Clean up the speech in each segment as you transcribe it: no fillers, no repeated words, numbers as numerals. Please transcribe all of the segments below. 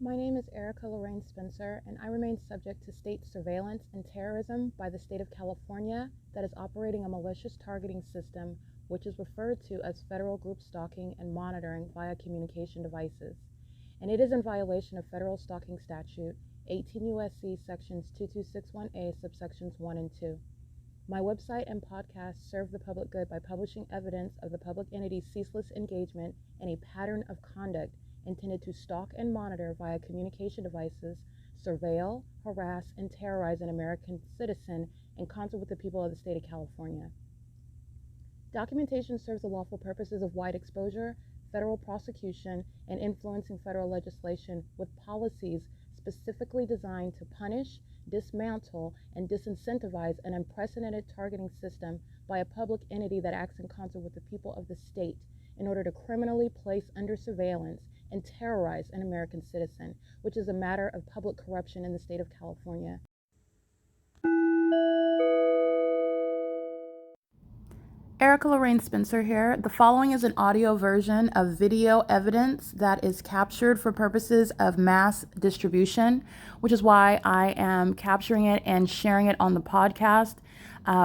My name is Erica Lorraine Spencer, and I remain subject to state surveillance and terrorism by the state of California that is operating a malicious targeting system, which is referred to as federal group stalking and monitoring via communication devices. And it is in violation of federal stalking statute 18 U.S.C. sections 2261A subsections 1 and 2. My website and podcast serve the public good by publishing evidence of the public entity's ceaseless engagement in a pattern of conduct intended to stalk and monitor via communication devices, surveil, harass, and terrorize an American citizen in concert with the people of the state of California. Documentation serves the lawful purposes of wide exposure, federal prosecution, and influencing federal legislation with policies specifically designed to punish, dismantle, and disincentivize an unprecedented targeting system by a public entity that acts in concert with the people of the state in order to criminally place under surveillance and terrorize an American citizen, which is a matter of public corruption in the state of California. Erica Lorraine Spencer here. The following is an audio version of video evidence that is captured for purposes of mass distribution, which is why I am capturing it and sharing it on the podcast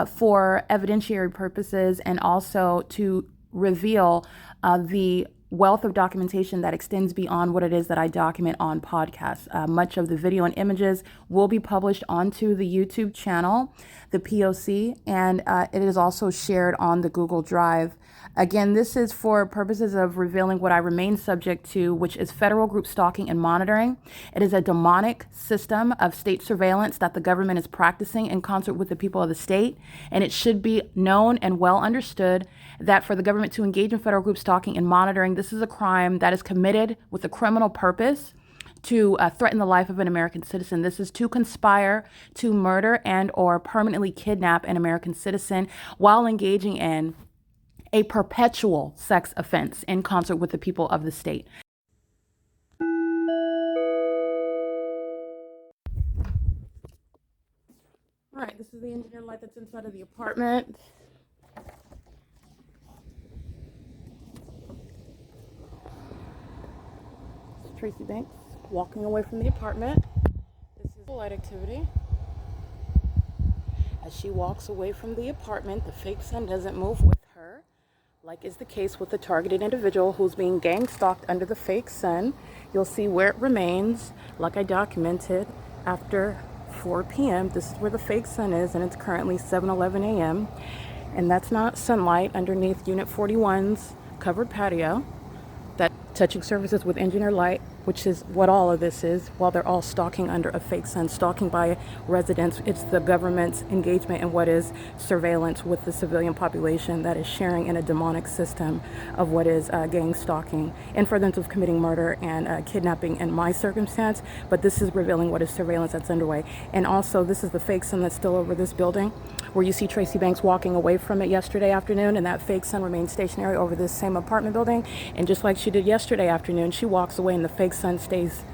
for evidentiary purposes and also to reveal the wealth of documentation that extends beyond what it is that I document on podcasts. Much of the video and images will be published onto the YouTube channel, the P.O.C, and it is also shared on the Google Drive. Again, this is for purposes of revealing what I remain subject to, which is federal group stalking and monitoring. It is a demonic system of state surveillance that the government is practicing in concert with the people of the state, and it should be known and well understood that for the government to engage in federal group stalking and monitoring, this is a crime that is committed with a criminal purpose to threaten the life of an American citizen. This is to conspire to murder and or permanently kidnap an American citizen while engaging in a perpetual sex offense in concert with the people of the state. All right, this is the engineer light that's inside of the apartment. It's Tracy Banks walking away from the apartment. This is the light activity. As she walks away from the apartment, the fake sun doesn't move with her, like is the case with the targeted individual who's being gang stalked under the fake sun. You'll see where it remains, like I documented, after 4 p.m. This is where the fake sun is, and it's currently 7:11 a.m. And that's not sunlight underneath Unit 41's covered patio. That touching surfaces with engineer light, which is what all of this is, while they're all stalking under a fake sun, stalking by residents. It's the government's engagement in what is surveillance with the civilian population that is sharing in a demonic system of what is gang stalking in furtherance of committing murder and kidnapping in my circumstance. But this is revealing what is surveillance that's underway. And also, this is the fake sun that's still over this building, where you see Tracy Banks walking away from it yesterday afternoon, and that fake sun remains stationary over this same apartment building. And just like she did yesterday afternoon, she walks away and the fake sun stays,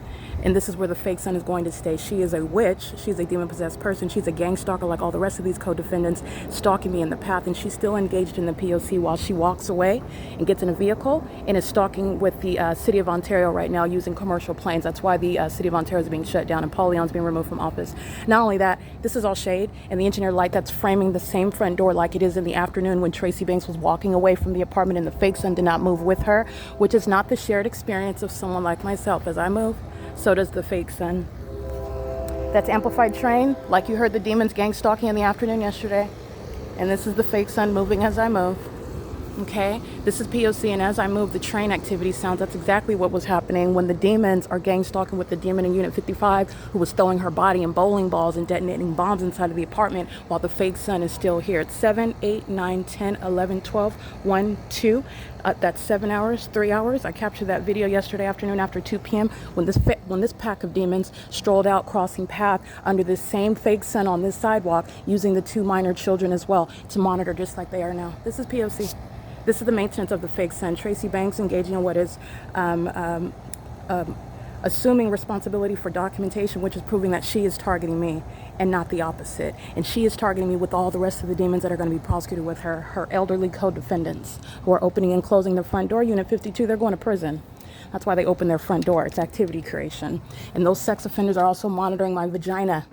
and this is where the fake sun is going to stay. She is a witch. She's a demon-possessed person. She's a gang stalker like all the rest of these co-defendants, stalking me in the path, and she's still engaged in the P.O.C. while she walks away and gets in a vehicle and is stalking with the City of Ontario right now using commercial planes. That's why the City of Ontario is being shut down and Paul Leon's being removed from office. Not only that, this is all shade, and the engineer light that's framing the same front door like it is in the afternoon when Tracy Banks was walking away from the apartment and the fake sun did not move with her, which is not the shared experience of someone like myself. As I move, so does the fake sun. That's amplified train, like you heard the demons gang stalking in the afternoon yesterday. And this is the fake sun moving as I move. Okay, this is P.O.C, and as I move, the train activity sounds. That's exactly what was happening when the demons are gang stalking with the demon in Unit 55 who was throwing her body in bowling balls and detonating bombs inside of the apartment while the fake sun is still here. It's 7, 8, 9, 10, 11, 12, 1, 2. That's 7 hours, 3 hours. I captured that video yesterday afternoon after 2 p.m. when this pack of demons strolled out crossing path under this same fake sun on this sidewalk, using the 2 minor children as well to monitor just like they are now. This is P.O.C. This is the maintenance of the fake sun. Tracy Banks engaging in what is assuming responsibility for documentation, which is proving that she is targeting me and not the opposite. And she is targeting me with all the rest of the demons that are going to be prosecuted with her elderly co-defendants who are opening and closing the front door. Unit 52, they're going to prison. That's why they open their front door. It's activity creation. And those sex offenders are also monitoring my vagina.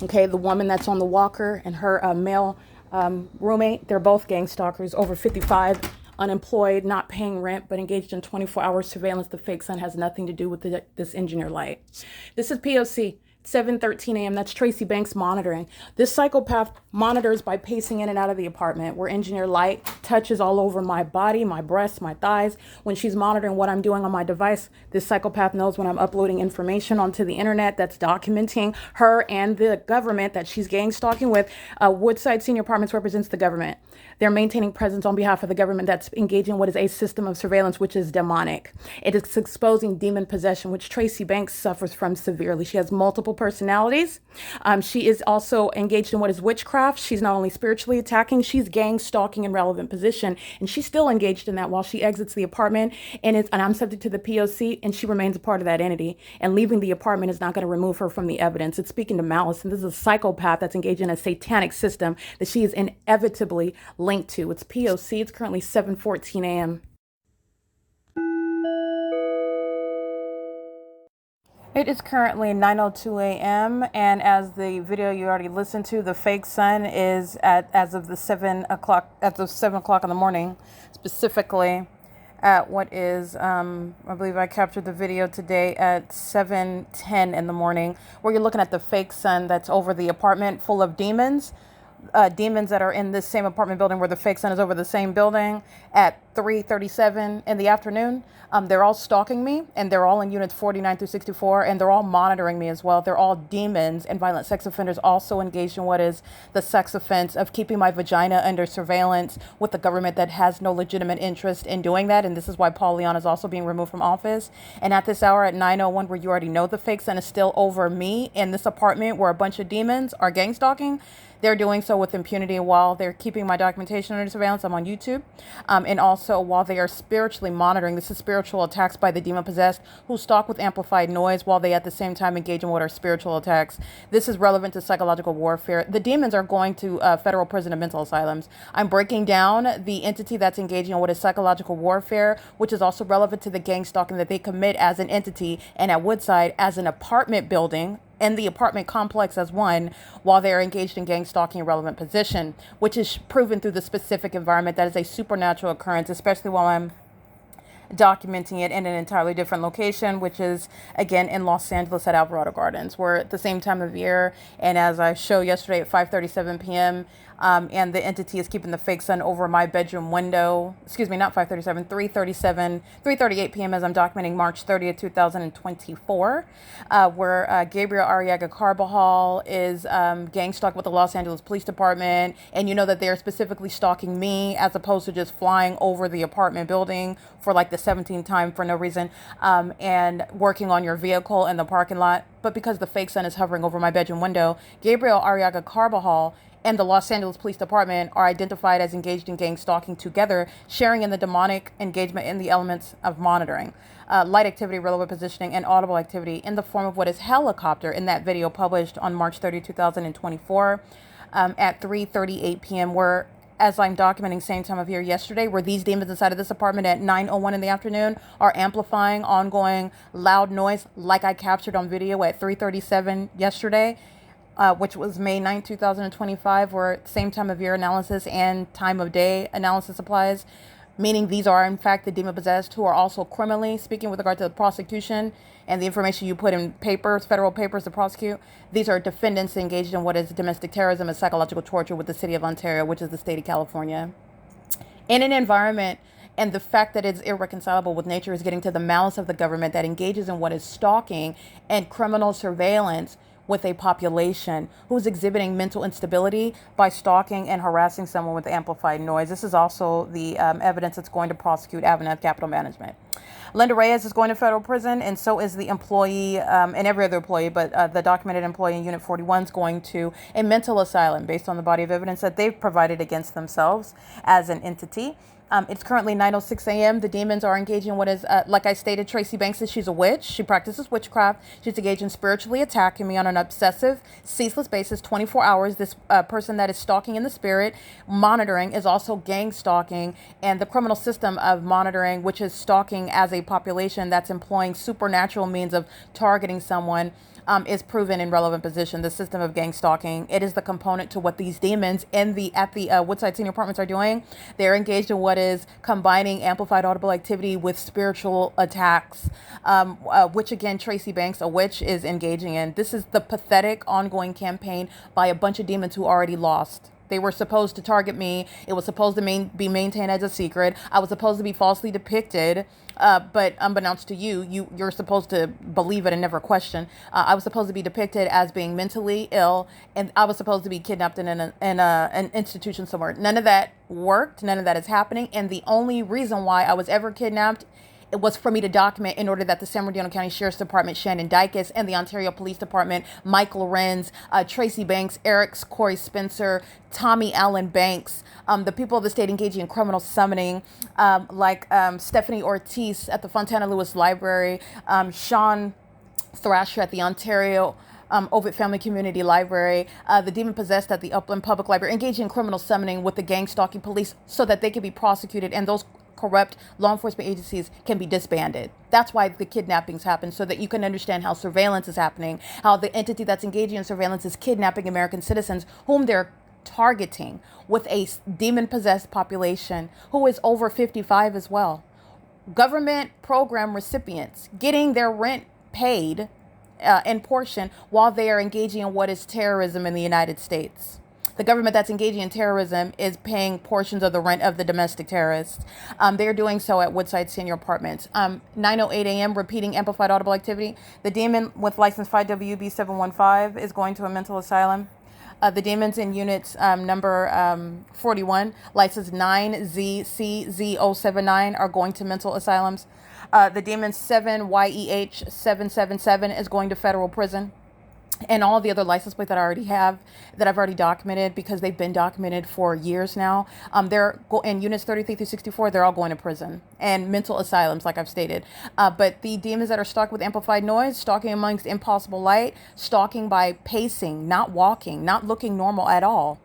Okay, the woman that's on the walker and her male roommate, they're both gang stalkers, over 55, unemployed, not paying rent, but engaged in 24-hour surveillance. The fake sun has nothing to do with this engineer light. This is P.O.C. 7:13 a.m. That's Tracy Banks monitoring. This psychopath monitors by pacing in and out of the apartment, where engineer light touches all over my body, my breasts, my thighs. When she's monitoring what I'm doing on my device, this psychopath knows when I'm uploading information onto the internet that's documenting her and the government that she's gang stalking with. Woodside Senior Apartments represents the government. They're maintaining presence on behalf of the government that's engaging what is a system of surveillance, which is demonic. It is exposing demon possession, which Tracy Banks suffers from severely. She has multiple personalities. She is also engaged in what is witchcraft. She's not only spiritually attacking, she's gang stalking in relevant position. And she's still engaged in that while she exits the apartment. And I'm subject to the P.O.C. and she remains a part of that entity. And leaving the apartment is not going to remove her from the evidence. It's speaking to malice. And this is a psychopath that's engaged in a satanic system that she is inevitably linked to. It's P.O.C. It's currently 7:14 a.m. It is currently 9:02 a.m. and as the video you already listened to, the fake sun is as of 7 o'clock in the morning, specifically at what is I believe I captured the video today at 7:10 in the morning, where you're looking at the fake sun that's over the apartment full of demons. Demons that are in this same apartment building where the fake sun is over the same building at 3:37 in the afternoon. They're all stalking me, and they're all in units 49 through 64, and they're all monitoring me as well. They're all demons and violent sex offenders also engaged in what is the sex offense of keeping my vagina under surveillance with the government that has no legitimate interest in doing that. And this is why Paul Leon is also being removed from office. And at this hour at 9:01, where you already know the fake sun is still over me in this apartment where a bunch of demons are gang stalking, they're doing so with impunity while they're keeping my documentation under surveillance. I'm on YouTube. And also while they are spiritually monitoring. This is spiritual attacks by the demon possessed who stalk with amplified noise while they at the same time engage in what are spiritual attacks. This is relevant to psychological warfare. The demons are going to federal prison and mental asylums. I'm breaking down the entity that's engaging in what is psychological warfare, which is also relevant to the gang stalking that they commit as an entity and at Woodside as an apartment building and the apartment complex as one, while they're engaged in gang stalking in relevant position, which is proven through the specific environment that is a supernatural occurrence, especially while I'm documenting it in an entirely different location, which is again in Los Angeles at Alvarado Gardens. We're at the same time of year, and as I showed yesterday at 5:37 p.m. And the entity is keeping the fake sun over my bedroom window. Excuse me, not 5:37, 3:38 p.m. as I'm documenting March 30th, 2024, where Gabriel Arriaga Carbajal is gang stalked with the Los Angeles Police Department. And you know that they're specifically stalking me as opposed to just flying over the apartment building for like the 17th time for no reason, and working on your vehicle in the parking lot. But because the fake sun is hovering over my bedroom window, Gabriel Arriaga Carbajal and the Los Angeles Police Department are identified as engaged in gang stalking together, sharing in the demonic engagement in the elements of monitoring. Light activity, relevant positioning, and audible activity in the form of what is helicopter in that video published on March 30, 2024 at 3:38 p.m. where, as I'm documenting same time of year yesterday, where these demons inside of this apartment at 9:01 in the afternoon are amplifying ongoing loud noise like I captured on video at 3:37 yesterday. Which was May 9, 2025, where same time of year analysis and time of day analysis applies, meaning these are in fact the demon possessed who are also criminally speaking with regard to the prosecution and the information you put in papers, federal papers to prosecute. These are defendants engaged in what is domestic terrorism and psychological torture with the city of Ontario, which is the state of California. In an environment, and the fact that it's irreconcilable with nature is getting to the malice of the government that engages in what is stalking and criminal surveillance with a population who is exhibiting mental instability by stalking and harassing someone with amplified noise. This is also the evidence that's going to prosecute AVANATH Capital Management. LYNDA Reyes is going to federal prison, and so is the employee and every other employee, but the documented employee in Unit 41 is going to a mental asylum based on the body of evidence that they've provided against themselves as an entity. It's currently 9:06 a.m. The demons are engaging in what is, like I stated, Tracy Banks says she's a witch. She practices witchcraft. She's engaged in spiritually attacking me on an obsessive, ceaseless basis, 24 hours. This person that is stalking in the spirit, monitoring, is also gang stalking. And the criminal system of monitoring, which is stalking as a population that's employing supernatural means of targeting someone, is proven in relevant position. The system of gang stalking, it is the component to what these demons at the Woodside Senior Apartments are doing. They're engaged in what is combining amplified audible activity with spiritual attacks, which again, Tracy Banks, a witch, is engaging in. This is the pathetic ongoing campaign by a bunch of demons who already lost. They were supposed to target me. It was supposed to be maintained as a secret. I was supposed to be falsely depicted, but unbeknownst to you're supposed to believe it and never question. I was supposed to be depicted as being mentally ill, and I was supposed to be kidnapped in an institution somewhere. None of that worked. None of that is happening. And the only reason why I was ever kidnapped, it was for me to document in order that the San Bernardino County Sheriff's Department, Shannon Dykes, and the Ontario Police Department, Mike Lorenz, Tracy Banks, Eric Corey Spencer, Tommy Allen Banks, the people of the state engaging in criminal summoning, like Stephanie Ortiz at the Fontana Lewis Library, Sean Thrasher at the Ontario Ovid Family Community Library, the demon possessed at the Upland Public Library, engaging in criminal summoning with the gang stalking police so that they can be prosecuted and those corrupt law enforcement agencies can be disbanded. That's why the kidnappings happen, so that you can understand how surveillance is happening, how the entity that's engaging in surveillance is kidnapping American citizens whom they're targeting with a demon-possessed population who is over 55 as well. Government program recipients getting their rent paid in portion while they are engaging in what is terrorism in the United States. The government that's engaging in terrorism is paying portions of the rent of the domestic terrorists. They're doing so at Woodside Senior Apartments. 9:08 a.m. repeating amplified audible activity. The demon with license 5WB715 is going to a mental asylum. The demons in units number 41, license 9ZCZ079 are going to mental asylums. The demon 7YEH777 is going to federal prison. And all the other license plates that I already have, that I've already documented because they've been documented for years now. They're in units 33 through 64. They're all going to prison and mental asylums, like I've stated. But the demons that are stalked with amplified noise, stalking amongst impossible light, stalking by pacing, not walking, not looking normal at all.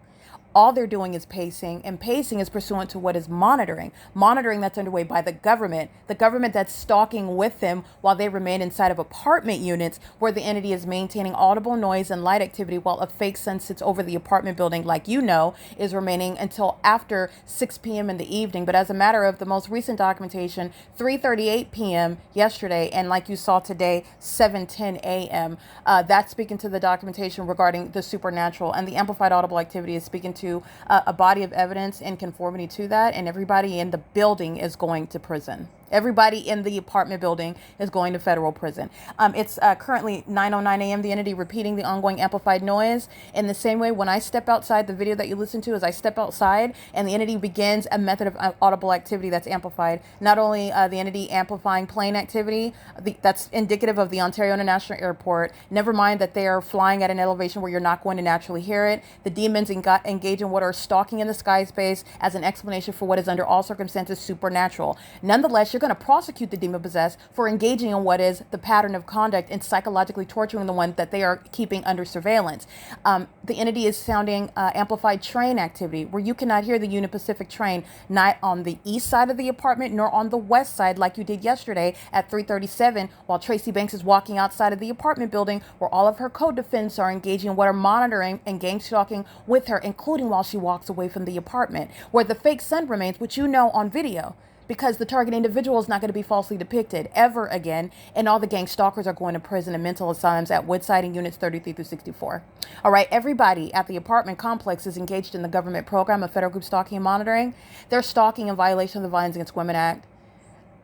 All they're doing is pacing, and pacing is pursuant to what is monitoring. Monitoring that's underway by the government that's stalking with them while they remain inside of apartment units where the entity is maintaining audible noise and light activity while a fake sun sits over the apartment building, like is remaining until after 6 p.m. in the evening. But as a matter of the most recent documentation, 3:38 p.m. yesterday, and like you saw today, 7:10 a.m. That's speaking to the documentation regarding the supernatural, and the amplified audible activity is speaking to a body of evidence in conformity to that, and everybody in the building is going to prison. Everybody in the apartment building is going to federal prison. It's currently 9:09 a.m. The entity repeating the ongoing amplified noise. In the same way, when I step outside, the video that you listen to is I step outside and the entity begins a method of audible activity that's amplified. Not only the entity amplifying plane activity, that's indicative of the Ontario International Airport. Never mind that they are flying at an elevation where you're not going to naturally hear it. The demons engage in what are stalking in the sky space as an explanation for what is under all circumstances supernatural. Nonetheless, you're going to prosecute the demon possessed for engaging in what is the pattern of conduct and psychologically torturing the one that they are keeping under surveillance. The entity is sounding amplified train activity where you cannot hear the Union Pacific train, not on the east side of the apartment nor on the west side like you did yesterday at 3:37 while Tracy Banks is walking outside of the apartment building where all of her co-defendants are engaging in what are monitoring and gang stalking with her, including while she walks away from the apartment, where the fake sun remains, which you know on video, because the target individual is not going to be falsely depicted ever again, and all the gang stalkers are going to prison and mental asylums at Woodside in units 33 through 64. All right, everybody at the apartment complex is engaged in the government program of federal group stalking and monitoring. They're stalking in violation of the Violence Against Women Act.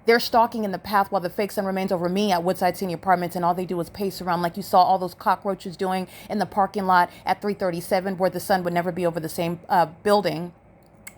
They're stalking in the path while the fake sun remains over me at Woodside Senior Apartments, and all they do is pace around like you saw all those cockroaches doing in the parking lot at 3:37 where the sun would never be over the same building,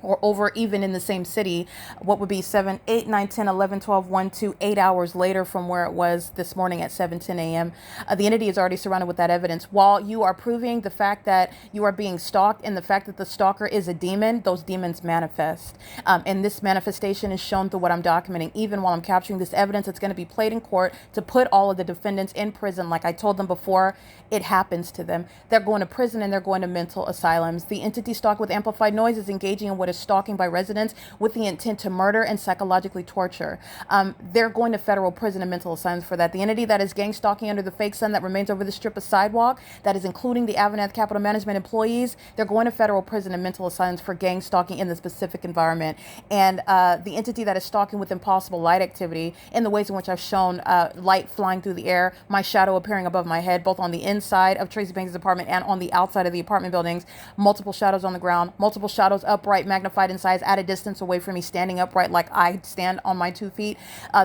or over even in the same city, what would be 7, 8, 9, 10, 11, 12, 1, 2, 8 hours later from where it was this morning at 7:10 a.m. The entity is already surrounded with that evidence. While you are proving the fact that you are being stalked and the fact that the stalker is a demon, those demons manifest. And this manifestation is shown through what I'm documenting. Even while I'm capturing this evidence, it's going to be played in court to put all of the defendants in prison. Like I told them before, it happens to them. They're going to prison and they're going to mental asylums. The entity stalked with amplified noise is engaging in what is stalking by residents with the intent to murder and psychologically torture. They're going to federal prison and mental asylums for that. The entity that is gang stalking under the fake sun that remains over the strip of sidewalk, that is including the AVANATH capital management employees, they're going to federal prison and mental asylums for gang stalking in the specific environment. And the entity that is stalking with impossible light activity in the ways in which I've shown, light flying through the air, my shadow appearing above my head, both on the inside of Tracy Banks' apartment and on the outside of the apartment buildings, multiple shadows on the ground, multiple shadows upright, magnified in size at a distance away from me, standing upright like I stand on my 2 feet.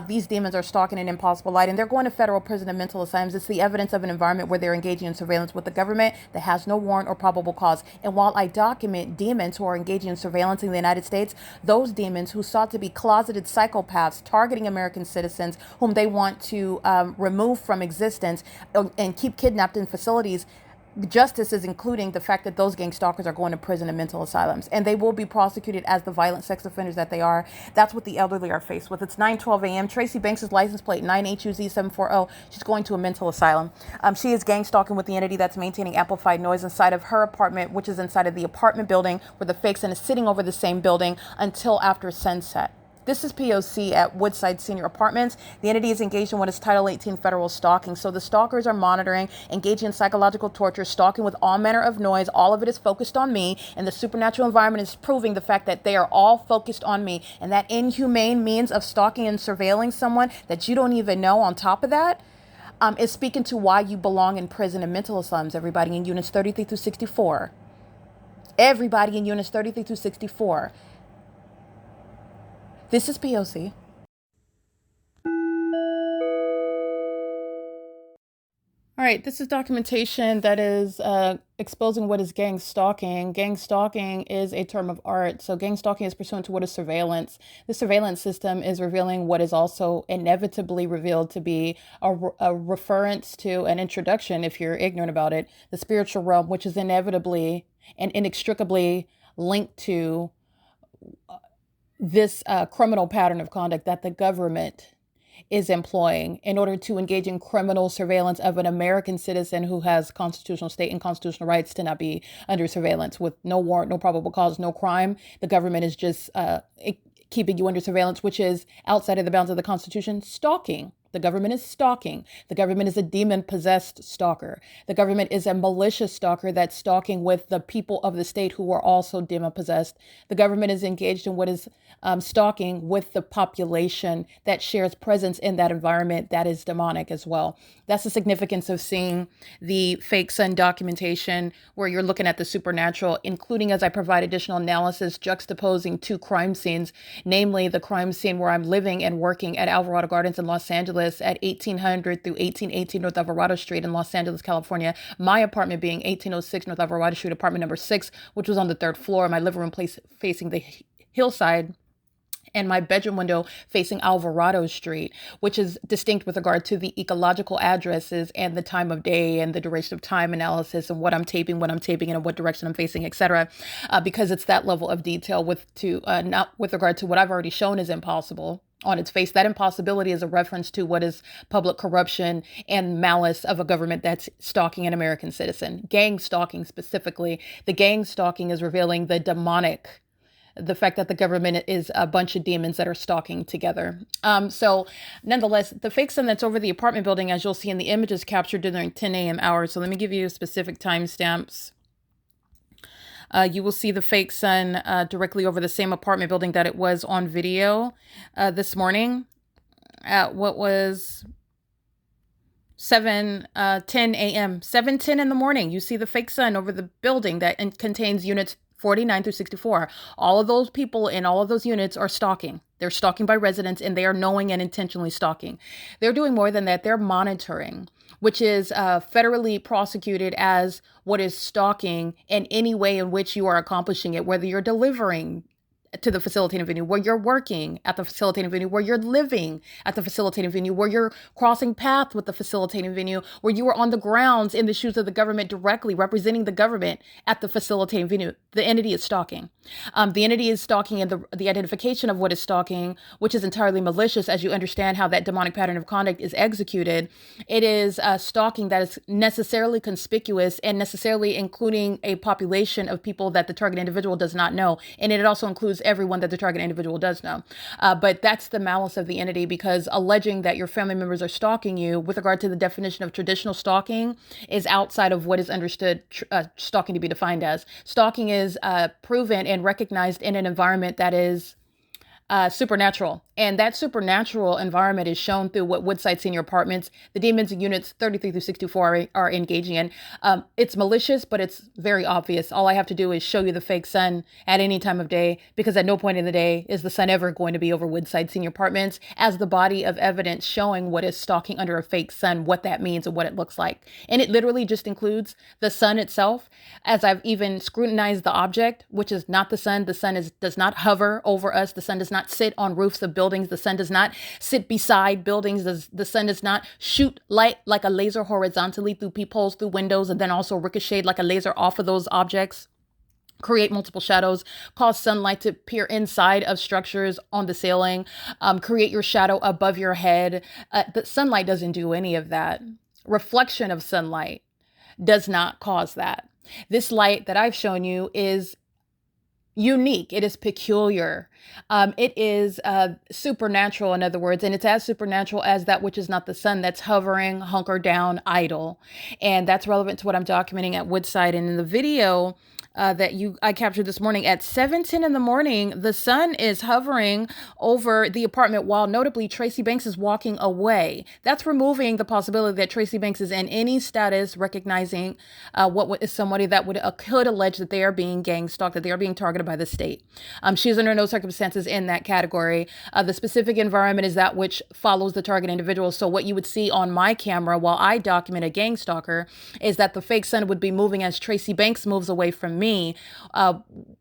These demons are stalking in impossible light, and they're going to federal prison and mental asylums. It's the evidence of an environment where they're engaging in surveillance with the government that has no warrant or probable cause. And while I document demons who are engaging in surveillance in the United States, those demons who sought to be closeted psychopaths targeting American citizens whom they want to remove from existence and keep kidnapped in facilities, justice is including the fact that those gang stalkers are going to prison and mental asylums, and they will be prosecuted as the violent sex offenders that they are. That's what the elderly are faced with. It's 9:12 a.m. Tracy Banks' license plate 9HUZ740. She's going to a mental asylum. She is gang stalking with the entity that's maintaining amplified noise inside of her apartment, which is inside of the apartment building where the fake sun is sitting over the same building until after sunset. This is P.O.C. at Woodside Senior Apartments. The entity is engaged in what is Title 18 federal stalking. So the stalkers are monitoring, engaging in psychological torture, stalking with all manner of noise. All of it is focused on me, and the supernatural environment is proving the fact that they are all focused on me. And that inhumane means of stalking and surveilling someone that you don't even know on top of that is speaking to why you belong in prison and mental asylums, everybody in units 33 through 64. Everybody in units 33 through 64. This is P.O.C. All right, this is documentation that is exposing what is gang stalking. Gang stalking is a term of art. So gang stalking is pursuant to what is surveillance. The surveillance system is revealing what is also inevitably revealed to be a reference to an introduction, if you're ignorant about it, the spiritual realm, which is inevitably and inextricably linked to this criminal pattern of conduct that the government is employing in order to engage in criminal surveillance of an American citizen who has constitutional state and constitutional rights to not be under surveillance with no warrant, no probable cause, no crime. The government is just keeping you under surveillance, which is outside of the bounds of the Constitution, stalking. The government is stalking. The government is a demon-possessed stalker. The government is a malicious stalker that's stalking with the people of the state who are also demon-possessed. The government is engaged in what is stalking with the population that shares presence in that environment that is demonic as well. That's the significance of seeing the fake sun documentation where you're looking at the supernatural, including as I provide additional analysis juxtaposing 2 crime scenes, namely the crime scene where I'm living and working at Alvarado Gardens in Los Angeles at 1800 through 1818 North Alvarado Street in Los Angeles, California. My apartment being 1806 North Alvarado Street, apartment number 6, which was on the 3rd floor. My living room place facing the hillside, and my bedroom window facing Alvarado Street, which is distinct with regard to the ecological addresses and the time of day and the duration of time analysis and what I'm taping, when I'm taping, and what direction I'm facing, etc. Because it's that level of detail not with regard to what I've already shown is impossible. On its face, that impossibility is a reference to what is public corruption and malice of a government that's stalking an American citizen. Gang stalking specifically. The gang stalking is revealing the demonic, the fact that the government is a bunch of demons that are stalking together. So nonetheless, the fake sun that's over the apartment building, as you'll see in the images captured during 10 a.m. hours. So let me give you specific timestamps. You will see the fake sun directly over the same apartment building that it was on video this morning at what was 7:10 a.m. 7:10 in the morning. You see the fake sun over the building that contains units 49 through 64. All of those people in all of those units are stalking. They're stalking by residents, and they are knowing and intentionally stalking. They're doing more than that. They're monitoring, which is federally prosecuted as what is stalking in any way in which you are accomplishing it, whether you're delivering to the facilitating venue, where you're working at the facilitating venue, where you're living at the facilitating venue, where you're crossing paths with the facilitating venue, where you are on the grounds in the shoes of the government directly representing the government at the facilitating venue. The entity is stalking. The entity is stalking, and the identification of what is stalking, which is entirely malicious as you understand how that demonic pattern of conduct is executed. It is stalking that is necessarily conspicuous and necessarily including a population of people that the target individual does not know. And it also includes everyone that the target individual does know. But that's the malice of the entity, because alleging that your family members are stalking you with regard to the definition of traditional stalking is outside of what is understood stalking to be defined as. Stalking is proven and recognized in an environment that is supernatural. And that supernatural environment is shown through what WOODSIDE Senior Apartments, the demons in units 33 through 64 are engaging in. It's malicious, but it's very obvious. All I have to do is show you the fake sun at any time of day, because at no point in the day is the sun ever going to be over WOODSIDE Senior Apartments as the body of evidence showing what is stalking under a fake sun, what that means and what it looks like. And it literally just includes the sun itself. As I've even scrutinized the object, which is not the sun. The sun does not hover over us. The sun does not sit on roofs of buildings. The sun does not sit beside buildings. The sun does not shoot light like a laser horizontally through peepholes, through windows, and then also ricochet like a laser off of those objects, create multiple shadows, cause sunlight to peer inside of structures on the ceiling, create your shadow above your head. The sunlight doesn't do any of that. Reflection of sunlight does not cause that. This light that I've shown you is unique. It is peculiar. It is supernatural, in other words, and it's as supernatural as that which is not the sun, that's hovering, hunkered down, idle. And that's relevant to what I'm documenting at WOODSIDE. And in the video that I captured this morning at 7:10 in the morning, the sun is hovering over the apartment while notably Tracy Banks is walking away. That's removing the possibility that Tracy Banks is in any status recognizing what is somebody that could allege that they are being gang stalked, that they are being targeted by the state. She is under no circumstances in that category. The specific environment is that which follows the target individual. So what you would see on my camera while I document a gang stalker is that the fake sun would be moving as Tracy Banks moves away from me.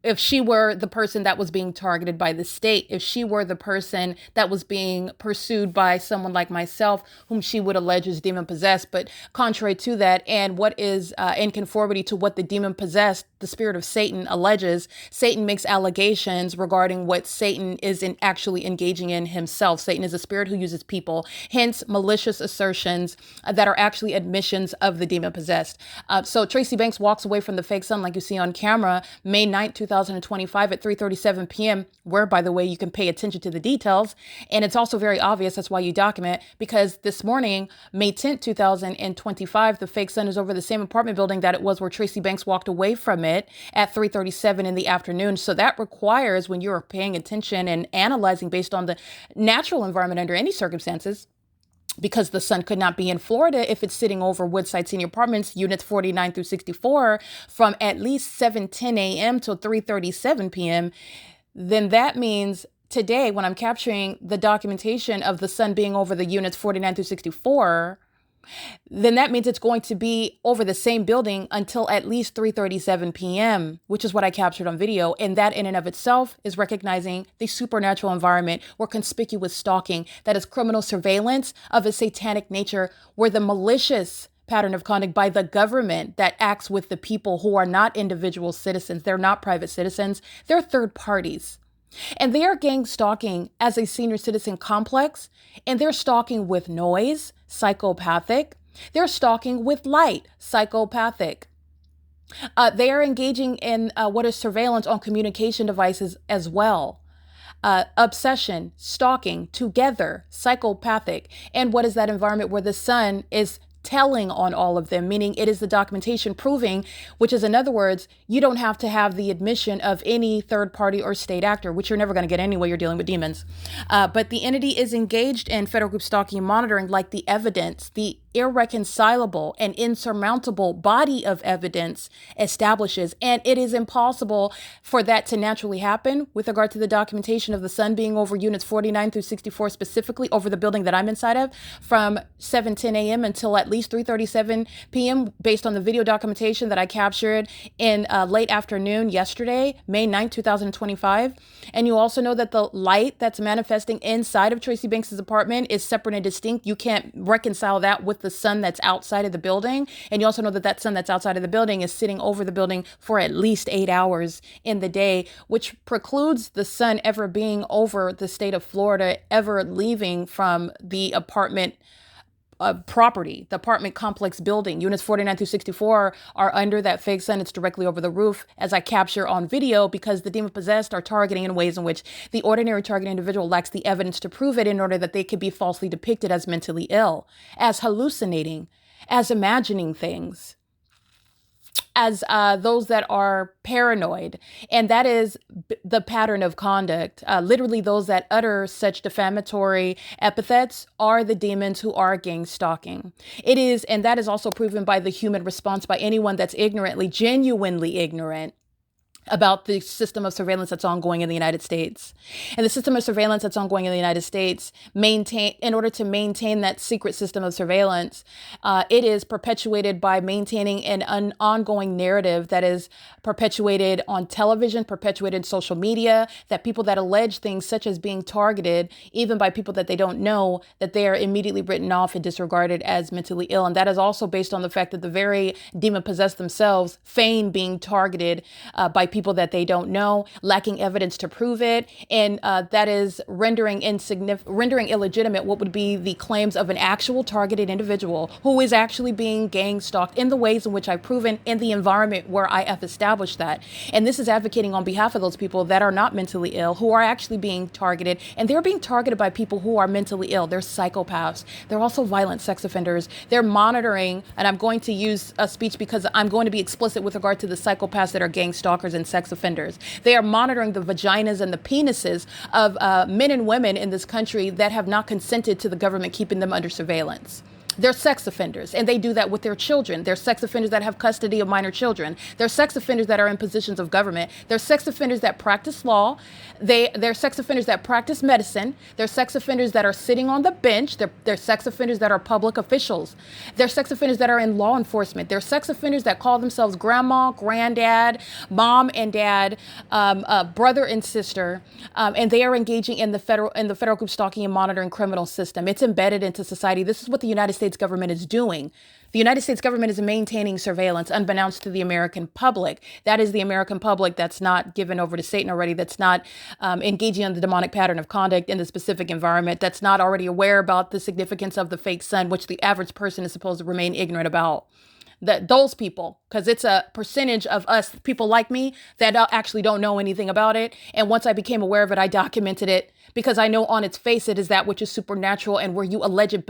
If she were the person that was being targeted by the state, if she were the person that was being pursued by someone like myself, whom she would allege is demon possessed. But contrary to that, and what is in conformity to what the demon possessed, the spirit of Satan, alleges, Satan makes allegations regarding what Satan is actually engaging in himself. Satan is a spirit who uses people, hence malicious assertions that are actually admissions of the demon possessed. So Tracy Banks walks away from the fake sun like you see on camera, May 9th, 2025 at 3:37 p.m., where, by the way, you can pay attention to the details. And it's also very obvious. That's why you document, because this morning, May 10th, 2025, the fake sun is over the same apartment building that it was where Tracy Banks walked away from it at 3:37 in the afternoon. So that requires, when you're paying attention and analyzing based on the natural environment under any circumstances, because the sun could not be in Florida if it's sitting over WOODSIDE Senior Apartments, units 49 through 64, from at least 7:10 a.m. till 3:37 p.m., then that means today, when I'm capturing the documentation of the sun being over the units 49 through 64, then that means it's going to be over the same building until at least 3:37 p.m., which is what I captured on video. And that in and of itself is recognizing the supernatural environment where conspicuous stalking, that is criminal surveillance of a satanic nature, where the malicious pattern of conduct by the government that acts with the people who are not individual citizens. They're not private citizens. They're third parties. And they are gang stalking as a senior citizen complex, and they're stalking with noise, psychopathic. They're stalking with light, psychopathic. They are engaging in what is surveillance on communication devices as well. Obsession, stalking, together, psychopathic. And what is that environment where the sun is telling on all of them, meaning it is the documentation proving, which is, in other words, you don't have to have the admission of any third party or state actor, which you're never going to get anyway. You're dealing with demons. But the entity is engaged in federal group stalking and monitoring, like the evidence, the irreconcilable and insurmountable body of evidence establishes. And it is impossible for that to naturally happen with regard to the documentation of the sun being over units 49 through 64, specifically over the building that I'm inside of, from 7:10 a.m. until at least 3:37 p.m. based on the video documentation that I captured in late afternoon yesterday, May 9th, 2025. And you also know that the light that's manifesting inside of Tracy Banks's apartment is separate and distinct. You can't reconcile that with the sun that's outside of the building. And you also know that that sun that's outside of the building is sitting over the building for at least 8 hours in the day, which precludes the sun ever being over the state of Florida, ever leaving from the apartment property, the apartment complex building. Units 49 through 64 are under that fake sun. It's directly over the roof, as I capture on video, because the demon possessed are targeting in ways in which the ordinary target individual lacks the evidence to prove it, in order that they could be falsely depicted as mentally ill, as hallucinating, as imagining things, as those that are paranoid. And that is the pattern of conduct. Literally, those that utter such defamatory epithets are the demons who are gang stalking. It is, and that is also proven by the human response by anyone that's ignorantly, genuinely ignorant about the system of surveillance that's ongoing in the United States. And the system of surveillance that's ongoing in the United States, in order to maintain that secret system of surveillance, it is perpetuated by maintaining an ongoing narrative that is perpetuated on television, perpetuated in social media, that people that allege things such as being targeted, even by people that they don't know, that they are immediately written off and disregarded as mentally ill. And that is also based on the fact that the very demon possessed themselves feign being targeted by people that they don't know, lacking evidence to prove it. And that is rendering illegitimate what would be the claims of an actual targeted individual who is actually being gang stalked in the ways in which I've proven in the environment where I have established that. And this is advocating on behalf of those people that are not mentally ill, who are actually being targeted. And they're being targeted by people who are mentally ill. They're psychopaths. They're also violent sex offenders. They're monitoring, and I'm going to use a speech because I'm going to be explicit with regard to the psychopaths that are gang stalkers and sex offenders. They are monitoring the vaginas and the penises of men and women in this country that have not consented to the government keeping them under surveillance. They're sex offenders, and they do that with their children. They're sex offenders that have custody of minor children. They're sex offenders that are in positions of government. They're sex offenders that practice law. They're sex offenders that practice medicine. They're sex offenders that are sitting on the bench. They're sex offenders that are public officials. They're sex offenders that are in law enforcement. They're sex offenders that call themselves grandma, granddad, mom and dad, brother and sister, and they are engaging in the federal group stalking and monitoring criminal system. It's embedded into society. This is what the United States government is doing. The United States government is maintaining surveillance unbeknownst to the American public. That is the American public that's not given over to Satan already, that's not engaging in the demonic pattern of conduct in the specific environment, that's not already aware about the significance of the fake sun, which the average person is supposed to remain ignorant about. Those people, because it's a percentage of us, people like me, that actually don't know anything about it. And once I became aware of it, I documented it because I know on its face it is that which is supernatural, and where you allege it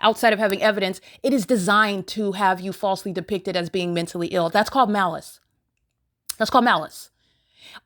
outside of having evidence, it is designed to have you falsely depicted as being mentally ill. That's called malice. That's called malice.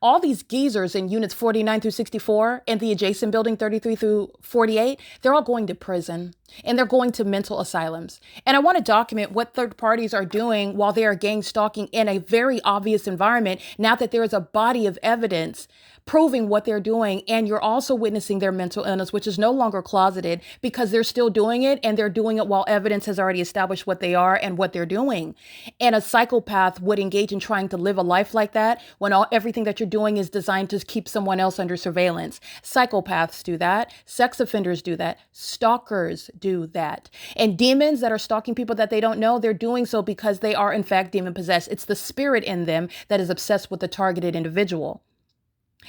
All these geezers in units 49 through 64 and the adjacent building 33 through 48, they're all going to prison and they're going to mental asylums. And I want to document what third parties are doing while they are gang stalking in a very obvious environment, now that there is a body of evidence proving what they're doing. And you're also witnessing their mental illness, which is no longer closeted, because they're still doing it, and they're doing it while evidence has already established what they are and what they're doing. And a psychopath would engage in trying to live a life like that when everything that you're doing is designed to keep someone else under surveillance. Psychopaths do that. Sex offenders do that. Stalkers do that. And demons that are stalking people that they don't know, they're doing so because they are in fact demon possessed. It's the spirit in them that is obsessed with the targeted individual.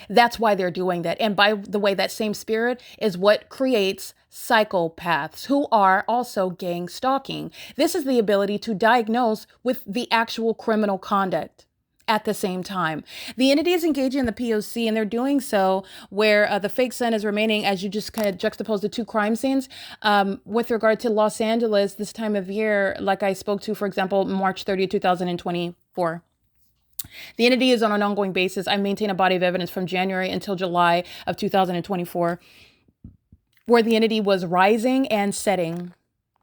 That's why they're doing that. And by the way, that same spirit is what creates psychopaths, who are also gang stalking. This is the ability to diagnose with the actual criminal conduct at the same time. The entity is engaging in the P.O.C, and they're doing so where the fake sun is remaining, as you just kind of juxtapose the two crime scenes. With regard to Los Angeles, this time of year, like I spoke to, for example, March 30th, 2024. The entity is on an ongoing basis. I maintain a body of evidence from January until July of 2024, where the entity was rising and setting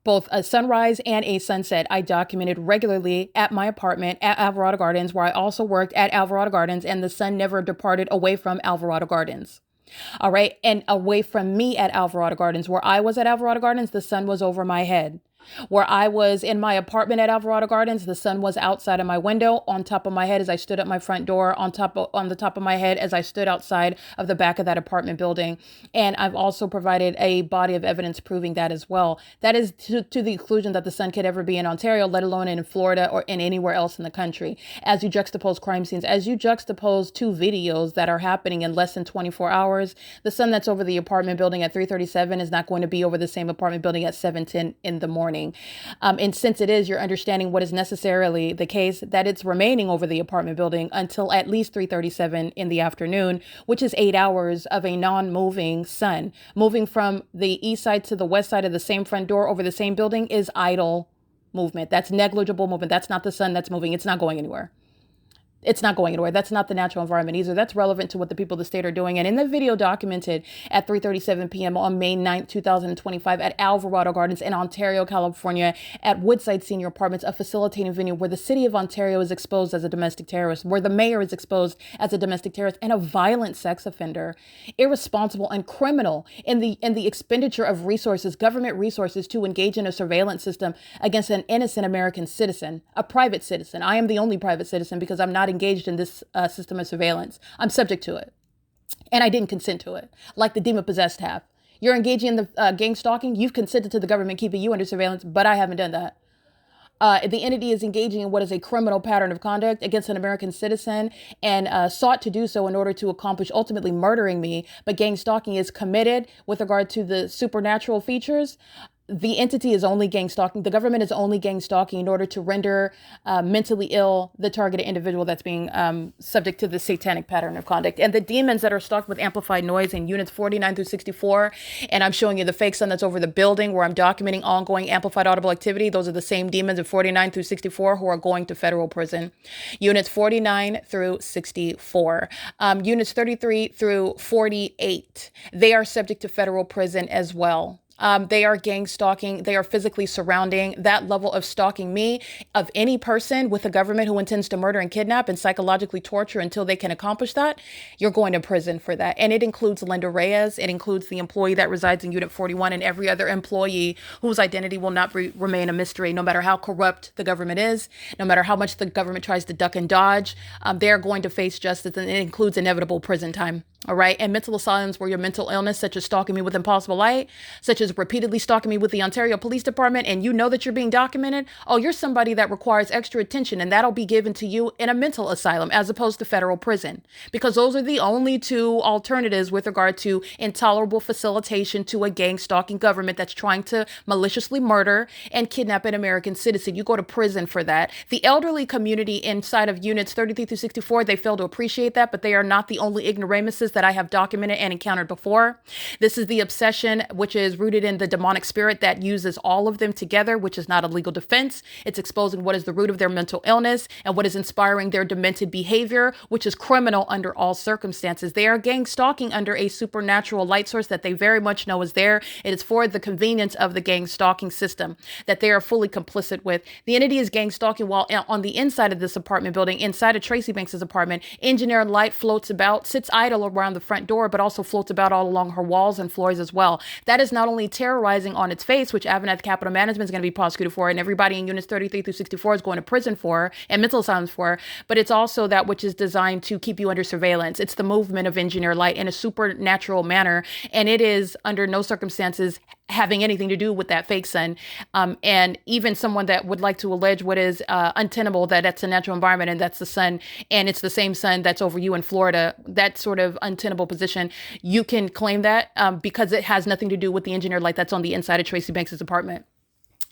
both a sunrise and a sunset. I documented regularly at my apartment at Alvarado Gardens, where I also worked at Alvarado Gardens, and the sun never departed away from Alvarado Gardens. All right. And away from me at Alvarado Gardens, where I was at Alvarado Gardens, the sun was over my head. Where I was in my apartment at Alvarado Gardens, the sun was outside of my window, on top of my head as I stood at my front door, on the top of my head as I stood outside of the back of that apartment building. And I've also provided a body of evidence proving that as well. That is to the exclusion that the sun could ever be in Ontario, let alone in Florida or in anywhere else in the country. As you juxtapose crime scenes, as you juxtapose two videos that are happening in less than 24 hours, the sun that's over the apartment building at 3:37 is not going to be over the same apartment building at 7:10 in the morning. And since it is, you're understanding what is necessarily the case, that it's remaining over the apartment building until at least 3:37 in the afternoon, which is 8 hours of a non-moving sun. Moving from the east side to the west side of the same front door over the same building is idle movement. That's negligible movement. That's not the sun that's moving. It's not going anywhere. It's not going anywhere. That's not the natural environment either. That's relevant to what the people of the state are doing. And in the video documented at 3:37 p.m. on May 9th, 2025 at Alvarado Gardens in Ontario, California, at Woodside Senior Apartments, a facilitating venue where the city of Ontario is exposed as a domestic terrorist, where the mayor is exposed as a domestic terrorist and a violent sex offender, irresponsible and criminal in the expenditure of resources, government resources, to engage in a surveillance system against an innocent American citizen, a private citizen. I am the only private citizen because I'm not engaged in this system of surveillance. I'm subject to it. And I didn't consent to it, like the demon-possessed have. You're engaging in the gang stalking. You've consented to the government keeping you under surveillance, but I haven't done that. The entity is engaging in what is a criminal pattern of conduct against an American citizen and sought to do so in order to accomplish ultimately murdering me. But gang stalking is committed with regard to the supernatural features. The entity is only gang stalking. The government is only gang stalking in order to render mentally ill the targeted individual that's being subject to the satanic pattern of conduct. And the demons that are stalked with amplified noise in units 49 through 64, and I'm showing you the fake sun that's over the building where I'm documenting ongoing amplified audible activity. Those are the same demons of 49 through 64 who are going to federal prison. Units 49 through 64. Units 33 through 48, they are subject to federal prison as well. They are gang stalking. They are physically surrounding that level of stalking me, of any person with a government who intends to murder and kidnap and psychologically torture until they can accomplish that. You're going to prison for that. And it includes LYNDA Reyes. It includes the employee that resides in Unit 41 and every other employee whose identity will not remain a mystery, no matter how corrupt the government is, no matter how much the government tries to duck and dodge. They're going to face justice, and it includes inevitable prison time. All right. And mental asylums where your mental illness, such as stalking me with impossible light, such as repeatedly stalking me with the Ontario Police Department, and you know that you're being documented. Oh, you're somebody that requires extra attention, and that'll be given to you in a mental asylum as opposed to federal prison, because those are the only two alternatives with regard to intolerable facilitation to a gang stalking government that's trying to maliciously murder and kidnap an American citizen. You go to prison for that. The elderly community inside of units 33 through 64, they fail to appreciate that, but they are not the only ignoramuses that I have documented and encountered before. This is the obsession, which is rooted in the demonic spirit that uses all of them together, which is not a legal defense. It's exposing what is the root of their mental illness and what is inspiring their demented behavior, which is criminal under all circumstances. They are gang stalking under a supernatural light source that they very much know is there. It is for the convenience of the gang stalking system that they are fully complicit with. The entity is gang stalking while on the inside of this apartment building, inside of Tracy Banks's apartment, engineered light floats about, sits idle around the front door, but also floats about all along her walls and floors as well. That is not only terrorizing on its face, which AVANATH Capital Management is going to be prosecuted for, and everybody in units 33 through 64 is going to prison for, and mental asylums for, but it's also that which is designed to keep you under surveillance. It's the movement of engineered light in a supernatural manner, and it is under no circumstances having anything to do with that fake sun. And even someone that would like to allege what is untenable, that that's a natural environment and that's the sun, and it's the same sun that's over you in Florida, that sort of untenable position, you can claim that because it has nothing to do with the engineered light that's on the inside of Tracy Banks's apartment.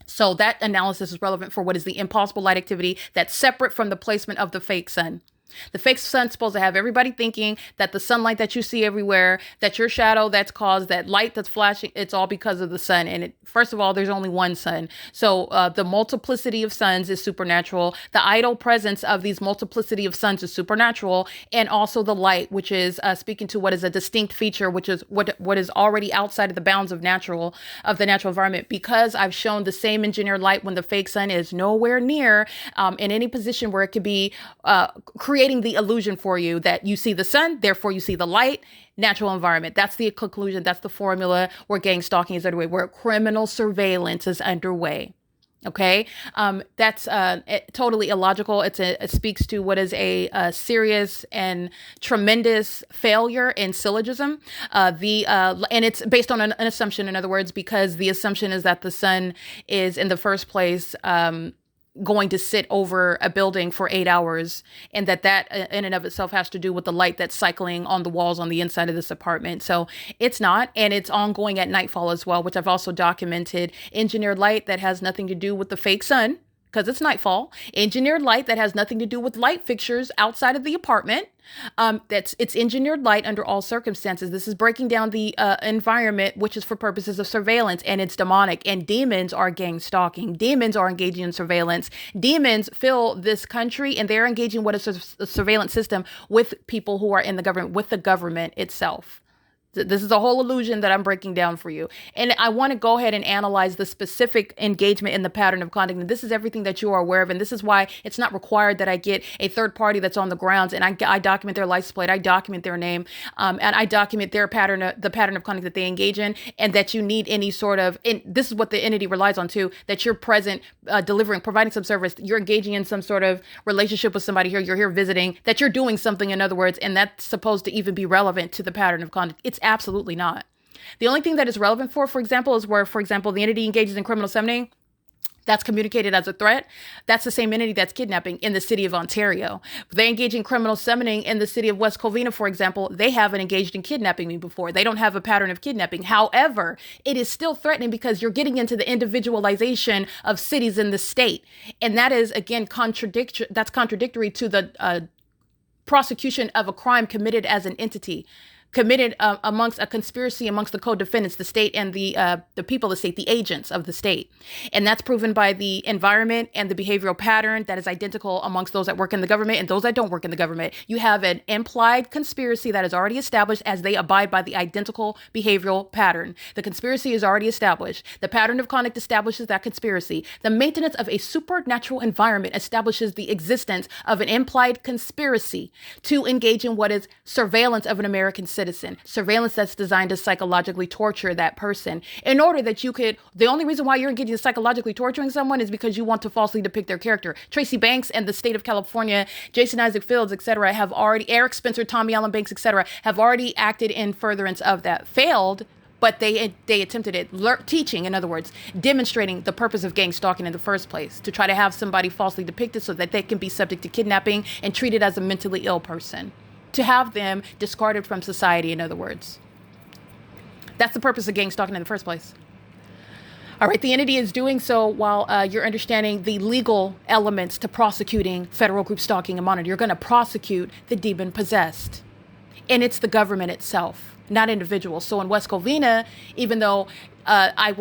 So that analysis is relevant for what is the impossible light activity that's separate from the placement of the fake sun. The fake sun's supposed to have everybody thinking that the sunlight that you see everywhere, that your shadow that's caused, that light that's flashing, it's all because of the sun. And first of all, there's only one sun. So the multiplicity of suns is supernatural. The idle presence of these multiplicity of suns is supernatural. And also the light, which is speaking to what is a distinct feature, which is what is already outside of the bounds of the natural environment. Because I've shown the same engineered light when the fake sun is nowhere near in any position where it could be creating the illusion for you that you see the sun, therefore you see the light, natural environment. That's the conclusion. That's the formula where gang stalking is underway, where criminal surveillance is underway. Okay. That's totally illogical. It speaks to what is a serious and tremendous failure in syllogism. And it's based on an assumption, in other words, because the assumption is that the sun is in the first place, going to sit over a building for 8 hours, and that in and of itself has to do with the light that's cycling on the walls on the inside of this apartment. So it's not, and it's ongoing at nightfall as well, which I've also documented. Engineered light that has nothing to do with the fake sun, because it's nightfall. Engineered light that has nothing to do with light fixtures outside of the apartment. It's engineered light under all circumstances. This is breaking down the environment, which is for purposes of surveillance, and it's demonic. And demons are gang stalking. Demons are engaging in surveillance. Demons fill this country, and they're engaging what is a surveillance system with people who are in the government, with the government itself. This is a whole illusion that I'm breaking down for you. And I want to go ahead and analyze the specific engagement in the pattern of conduct. And this is everything that you are aware of. And this is why it's not required that I get a third party that's on the grounds and I document their license plate, I document their name, and I document their the pattern of conduct that they engage in, and that you need any sort of, and this is what the entity relies on too, that you're present, providing some service, you're engaging in some sort of relationship with somebody here, you're here visiting, that you're doing something, in other words, and that's supposed to even be relevant to the pattern of conduct. It's absolutely not. The only thing that is relevant for example, is where, for example, the entity engages in criminal summoning. That's communicated as a threat. That's the same entity that's kidnapping in the city of Ontario. They engage in criminal summoning in the city of West Covina, for example. They haven't engaged in kidnapping me before. They don't have a pattern of kidnapping. However, it is still threatening because you're getting into the individualization of cities in the state. And that is, again, contradictory to the prosecution of a crime committed as an entity, committed amongst a conspiracy amongst the co-defendants, the state and the people of the state, the agents of the state. And that's proven by the environment and the behavioral pattern that is identical amongst those that work in the government and those that don't work in the government. You have an implied conspiracy that is already established as they abide by the identical behavioral pattern. The conspiracy is already established. The pattern of conduct establishes that conspiracy. The maintenance of a supernatural environment establishes the existence of an implied conspiracy to engage in what is surveillance of an American citizen. Surveillance that's designed to psychologically torture that person in order that you could, the only reason why you're engaging in psychologically torturing someone is because you want to falsely depict their character. Tracy Banks and the state of California, Jason Isaac Fields, etc., have already, Eric Spencer, Tommy Allen Banks, etc., have already acted in furtherance of that. Failed, but they attempted it. Teaching, in other words, demonstrating the purpose of gang stalking in the first place, to try to have somebody falsely depicted so that they can be subject to kidnapping and treated as a mentally ill person, to have them discarded from society, in other words. That's the purpose of gang stalking in the first place. All right, the entity is doing so while you're understanding the legal elements to prosecuting federal group stalking and monitoring. You're going to prosecute the demon possessed. And it's the government itself, not individuals. So in West Covina, even though I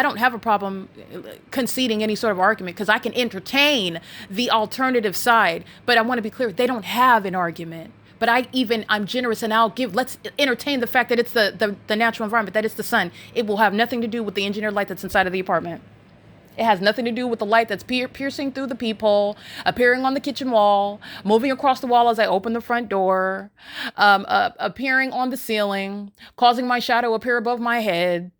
don't have a problem conceding any sort of argument because I can entertain the alternative side. But I want to be clear, they don't have an argument. But I'm generous and let's entertain the fact that it's the natural environment, that it's the sun. It will have nothing to do with the engineered light that's inside of the apartment. It has nothing to do with the light that's piercing through the peephole, appearing on the kitchen wall, moving across the wall as I open the front door, appearing on the ceiling, causing my shadow appear above my head,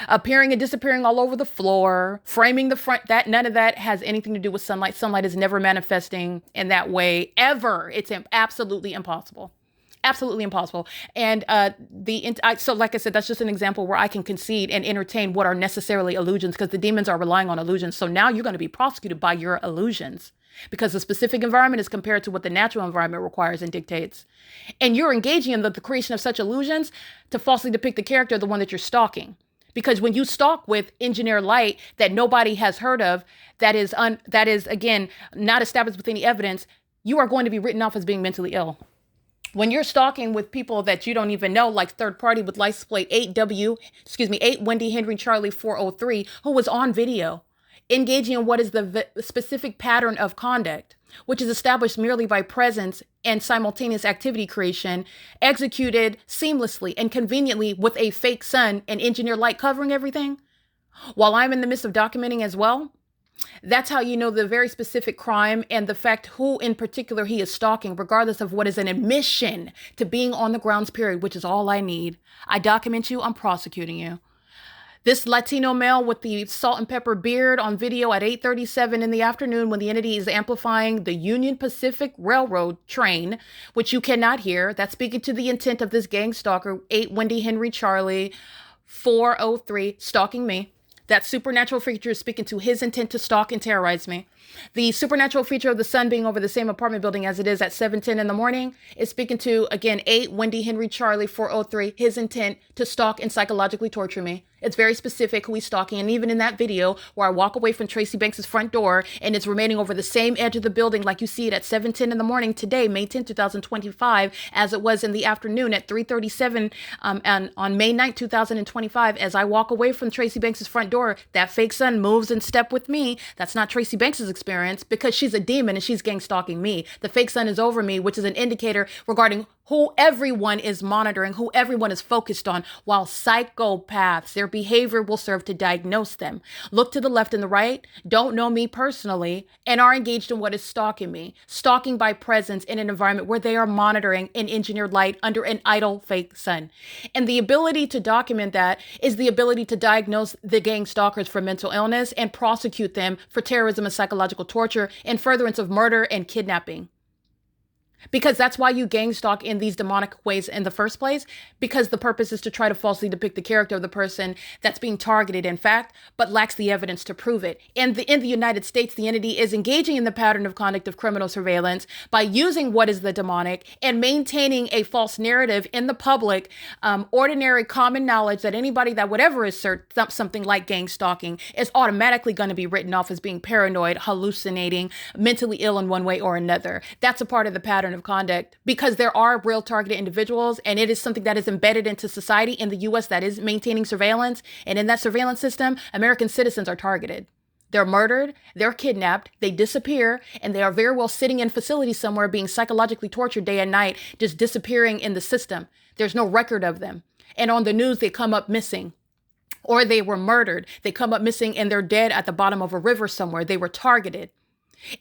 appearing and disappearing all over the floor, framing the front. That none of that has anything to do with sunlight. Sunlight is never manifesting in that way ever. It's absolutely impossible. Absolutely impossible. And so like I said, that's just an example where I can concede and entertain what are necessarily illusions, because the demons are relying on illusions. So now you're going to be prosecuted by your illusions, because the specific environment is compared to what the natural environment requires and dictates. And you're engaging in the creation of such illusions to falsely depict the character of the one that you're stalking, Because when you stalk with engineer light that nobody has heard of, that is again not established with any evidence, you are going to be written off as being mentally ill. When you're stalking with people that you don't even know, like third party with license plate 8 Wendy Henry Charlie 403, who was on video, engaging in what is the specific pattern of conduct, which is established merely by presence and simultaneous activity creation, executed seamlessly and conveniently with a fake sun and engineer light covering everything, while I'm in the midst of documenting as well. That's how you know the very specific crime and the fact who in particular he is stalking, regardless of what is an admission to being on the grounds, period, which is all I need. I document you, I'm prosecuting you. This Latino male with the salt and pepper beard on video at 8:37 in the afternoon when the entity is amplifying the Union Pacific Railroad train, which you cannot hear. That's speaking to the intent of this gang stalker, 8 Wendy Henry Charlie 403, stalking me. That supernatural feature is speaking to his intent to stalk and terrorize me. The supernatural feature of the sun being over the same apartment building as it is at 7:10 in the morning is speaking to, again, 8 Wendy Henry Charlie 403, his intent to stalk and psychologically torture me. It's very specific who he's stalking. And even in that video where I walk away from Tracy Banks' front door and it's remaining over the same edge of the building like you see it at 7:10 in the morning today, May 10, 2025, as it was in the afternoon at 3:37 and on May 9, 2025, as I walk away from Tracy Banks' front door, that fake sun moves in step with me. That's not Tracy Banks' experience because she's a demon and she's gang stalking me. The fake sun is over me, which is an indicator regarding who everyone is monitoring, who everyone is focused on, while psychopaths, their behavior will serve to diagnose them. Look to the left and the right, don't know me personally, and are engaged in what is stalking me. Stalking by presence in an environment where they are monitoring an engineered light under an idle fake sun. And the ability to document that is the ability to diagnose the gang stalkers for mental illness and prosecute them for terrorism and psychological torture in furtherance of murder and kidnapping. Because that's why you gang stalk in these demonic ways in the first place, because the purpose is to try to falsely depict the character of the person that's being targeted, in fact, but lacks the evidence to prove it. And in the United States, the entity is engaging in the pattern of conduct of criminal surveillance by using what is the demonic and maintaining a false narrative in the public, ordinary common knowledge that anybody that would ever assert something like gang stalking is automatically going to be written off as being paranoid, hallucinating, mentally ill in one way or another. That's a part of the pattern of conduct because there are real targeted individuals, and it is something that is embedded into society in the U.S. that is maintaining surveillance. And in that surveillance system, American citizens are targeted. They're murdered, they're kidnapped, they disappear, and they are very well sitting in facilities somewhere being psychologically tortured day and night, just disappearing in the system. There's no record of them. And on the news, they come up missing. Or they were murdered. They come up missing and they're dead at the bottom of a river somewhere. They were targeted.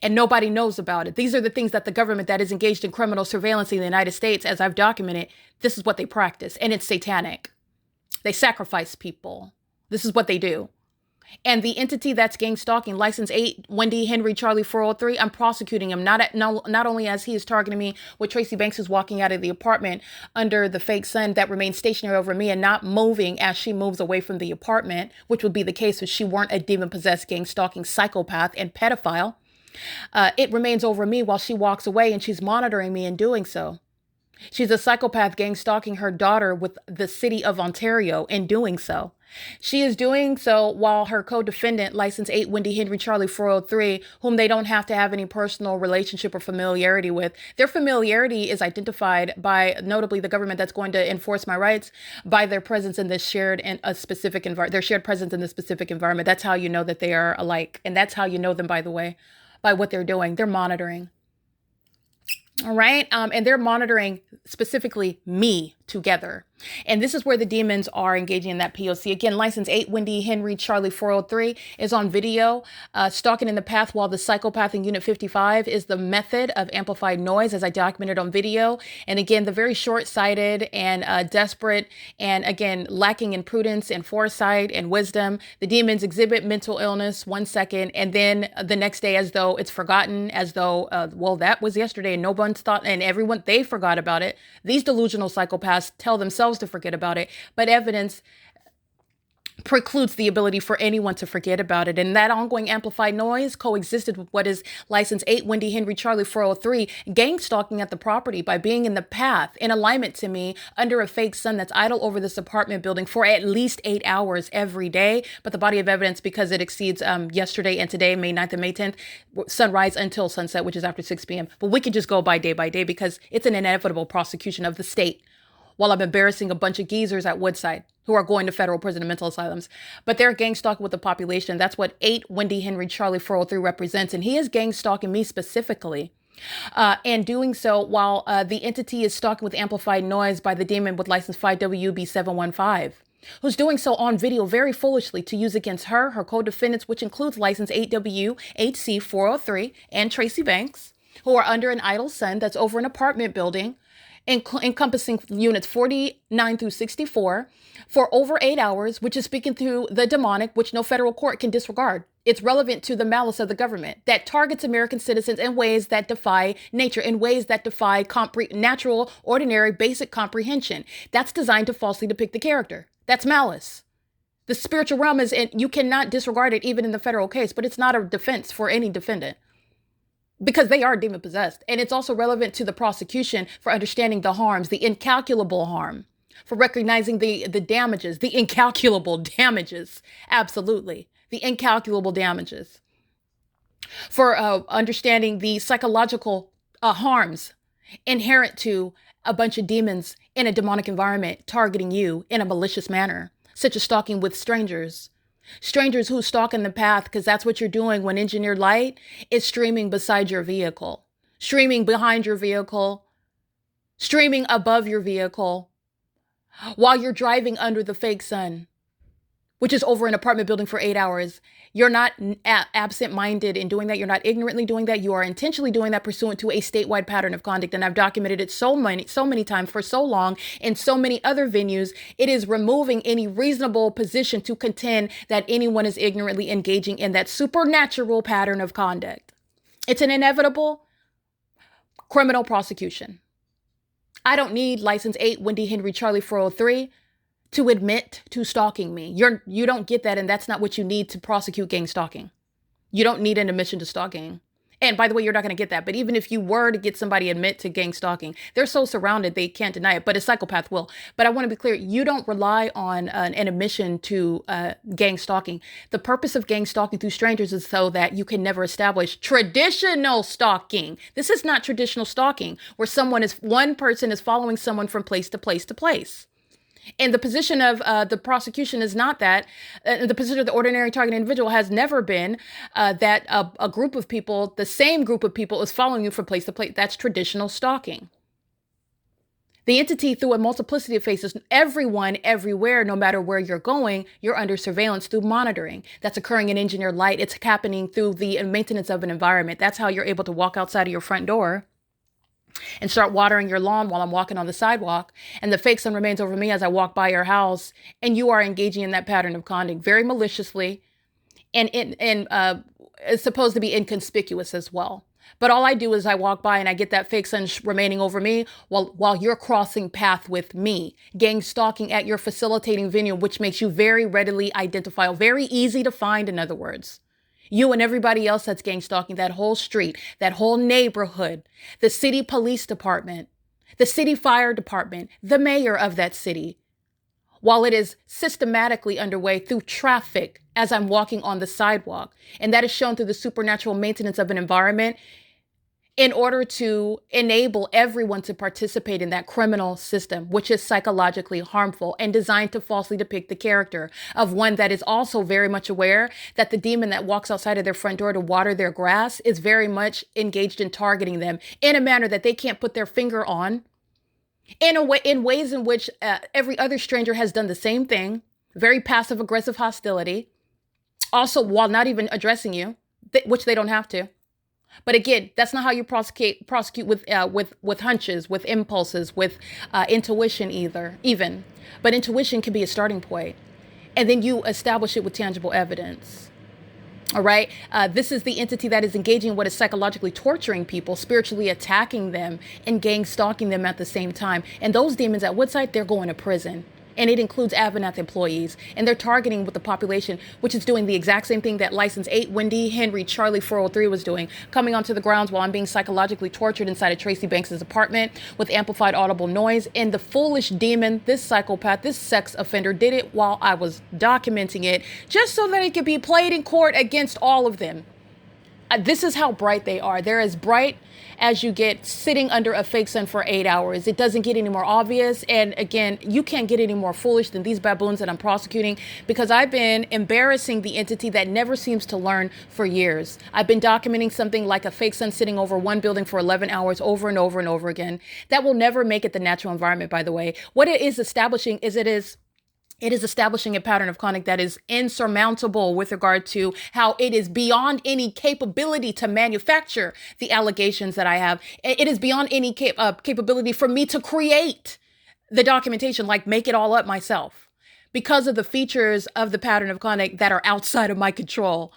And nobody knows about it. These are the things that the government that is engaged in criminal surveillance in the United States, as I've documented, this is what they practice. And it's satanic. They sacrifice people. This is what they do. And the entity that's gang stalking, license 8 Wendy Henry Charlie 403, I'm prosecuting him not only as he is targeting me with Tracy Banks is walking out of the apartment under the fake sun that remains stationary over me and not moving as she moves away from the apartment, which would be the case if she weren't a demon-possessed gang stalking psychopath and pedophile. It remains over me while she walks away and she's monitoring me in doing so. She's a psychopath gang stalking her daughter with the city of Ontario in doing so. She is doing so while her co-defendant, license 8 Wendy Henry Charlie 403, whom they don't have to have any personal relationship or familiarity with. Their familiarity is identified by notably the government that's going to enforce my rights by their presence in this shared and a specific environment, their shared presence in this specific environment. That's how you know that they are alike. And that's how you know them, by the way, by what they're doing. They're monitoring. All right. And they're monitoring specifically me together. And this is where the demons are engaging in that P.O.C. Again, license 8 Wendy Henry Charlie 403 is on video, stalking in the path while the psychopath in Unit 55 is the method of amplified noise, as I documented on video. And again, the very short-sighted and desperate and again, lacking in prudence and foresight and wisdom. The demons exhibit mental illness 1 second and then the next day as though it's forgotten, as though, well, that was yesterday and no one's thought and everyone, they forgot about it. These delusional psychopaths tell themselves to forget about it, but evidence precludes the ability for anyone to forget about it. And that ongoing amplified noise coexisted with what is license 8 Wendy Henry Charlie 403, gang stalking at the property by being in the path in alignment to me under a fake sun that's idle over this apartment building for at least 8 hours every day. But the body of evidence, because it exceeds yesterday and today, May 9th and May 10th, sunrise until sunset, which is after 6 p.m. But we can just go by day because it's an inevitable prosecution of the state while I'm embarrassing a bunch of geezers at Woodside who are going to federal prison and mental asylums. But they're gang stalking with the population. That's what 8 Wendy Henry Charlie 403 represents. And he is gang stalking me specifically. And doing so while the entity is stalking with amplified noise by the demon with license 5WB715. Who's doing so on video very foolishly to use against her co-defendants, which includes license 8WHC403 and Tracy Banks, who are under an idle sun that's over an apartment building encompassing units 49 through 64 for over 8 hours, which is speaking to the demonic, which no federal court can disregard. It's relevant to the malice of the government that targets American citizens in ways that defy nature, in ways that defy natural, ordinary, basic comprehension. That's designed to falsely depict the character. That's malice. The spiritual realm is, and you cannot disregard it even in the federal case, but it's not a defense for any defendant, because they are demon possessed. And it's also relevant to the prosecution for understanding the harms, the incalculable harm, for recognizing the damages, the incalculable damages. Absolutely. The incalculable damages. For understanding the psychological harms inherent to a bunch of demons in a demonic environment targeting you in a malicious manner, such as stalking with strangers. Strangers who stalk in the path, because that's what you're doing when engineered light is streaming beside your vehicle, streaming behind your vehicle, streaming above your vehicle, while you're driving under the fake sun, which is over an apartment building for 8 hours. You're not absent-minded in doing that. You're not ignorantly doing that. You are intentionally doing that pursuant to a statewide pattern of conduct. And I've documented it so many times for so long in so many other venues. It is removing any reasonable position to contend that anyone is ignorantly engaging in that supernatural pattern of conduct. It's an inevitable criminal prosecution. I don't need license 8 Wendy Henry Charlie 403 to admit to stalking me. You don't get that, and that's not what you need to prosecute gang stalking. You don't need an admission to stalking. And by the way, you're not going to get that. But even if you were to get somebody admit to gang stalking, they're so surrounded they can't deny it. But a psychopath will. But I want to be clear, you don't rely on an admission to gang stalking. The purpose of gang stalking through strangers is so that you can never establish traditional stalking. This is not traditional stalking, where one person is following someone from place to place to place. And the position of the prosecution is not that. The position of the ordinary target individual has never been that a group of people, the same group of people, is following you from place to place. That's traditional stalking. The entity, through a multiplicity of faces, everyone, everywhere, no matter where you're going, you're under surveillance through monitoring. That's occurring in engineered light. It's happening through the maintenance of an environment. That's how you're able to walk outside of your front door and start watering your lawn while I'm walking on the sidewalk. And the fake sun remains over me as I walk by your house. And you are engaging in that pattern of conduct very maliciously. And it's supposed to be inconspicuous as well. But all I do is I walk by and I get that fake sun remaining over me while you're crossing path with me, gang stalking at your facilitating venue, which makes you very readily identifiable, very easy to find, in other words. You and everybody else that's gang stalking, that whole street, that whole neighborhood, the city police department, the city fire department, the mayor of that city, while it is systematically underway through traffic as I'm walking on the sidewalk. And that is shown through the supernatural maintenance of an environment in order to enable everyone to participate in that criminal system, which is psychologically harmful and designed to falsely depict the character of one that is also very much aware that the demon that walks outside of their front door to water their grass is very much engaged in targeting them in a manner that they can't put their finger on, in ways in which every other stranger has done the same thing, very passive aggressive hostility, also while not even addressing you, which they don't have to. But again, that's not how you prosecute with hunches, with impulses, with intuition even. But intuition can be a starting point. And then you establish it with tangible evidence. All right. This is the entity that is engaging in what is psychologically torturing people, spiritually attacking them, and gang stalking them at the same time. And those demons at Woodside, they're going to prison. And it includes AVANATH employees. And they're targeting with the population, which is doing the exact same thing that License 8 Wendy Henry Charlie 403 was doing, coming onto the grounds while I'm being psychologically tortured inside of Tracy Banks' apartment with amplified audible noise. And the foolish demon, this psychopath, this sex offender did it while I was documenting it, just so that it could be played in court against all of them. This is how bright they are. They're as bright as you get sitting under a fake sun for 8 hours. It doesn't get any more obvious. And again, you can't get any more foolish than these baboons that I'm prosecuting, because I've been embarrassing the entity that never seems to learn for years. I've been documenting something like a fake sun sitting over one building for 11 hours over and over and over again. That will never make it the natural environment, by the way. What it is establishing is it is establishing a pattern of conduct that is insurmountable with regard to how it is beyond any capability to manufacture the allegations that I have. It is beyond any capability for me to create the documentation, like make it all up myself, because of the features of the pattern of conduct that are outside of my control.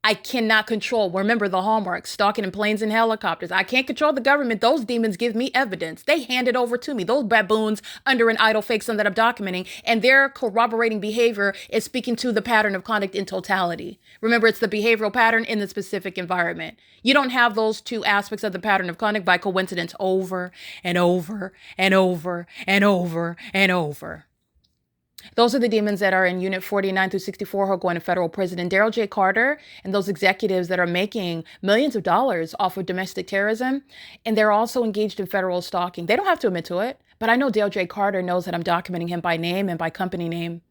I cannot control. Remember the hallmarks, stalking in planes and helicopters. I can't control the government. Those demons give me evidence. They hand it over to me. Those baboons under an idle fake sun that I'm documenting, and their corroborating behavior is speaking to the pattern of conduct in totality. Remember, it's the behavioral pattern in the specific environment. You don't have those two aspects of the pattern of conduct by coincidence over and over and over and over and over. Those are the demons that are in Unit 49 through 64 who are going to federal prison. And Daryl J. Carter and those executives that are making millions of dollars off of domestic terrorism, and they're also engaged in federal stalking. They don't have to admit to it, but I know Daryl J. Carter knows that I'm documenting him by name and by company name.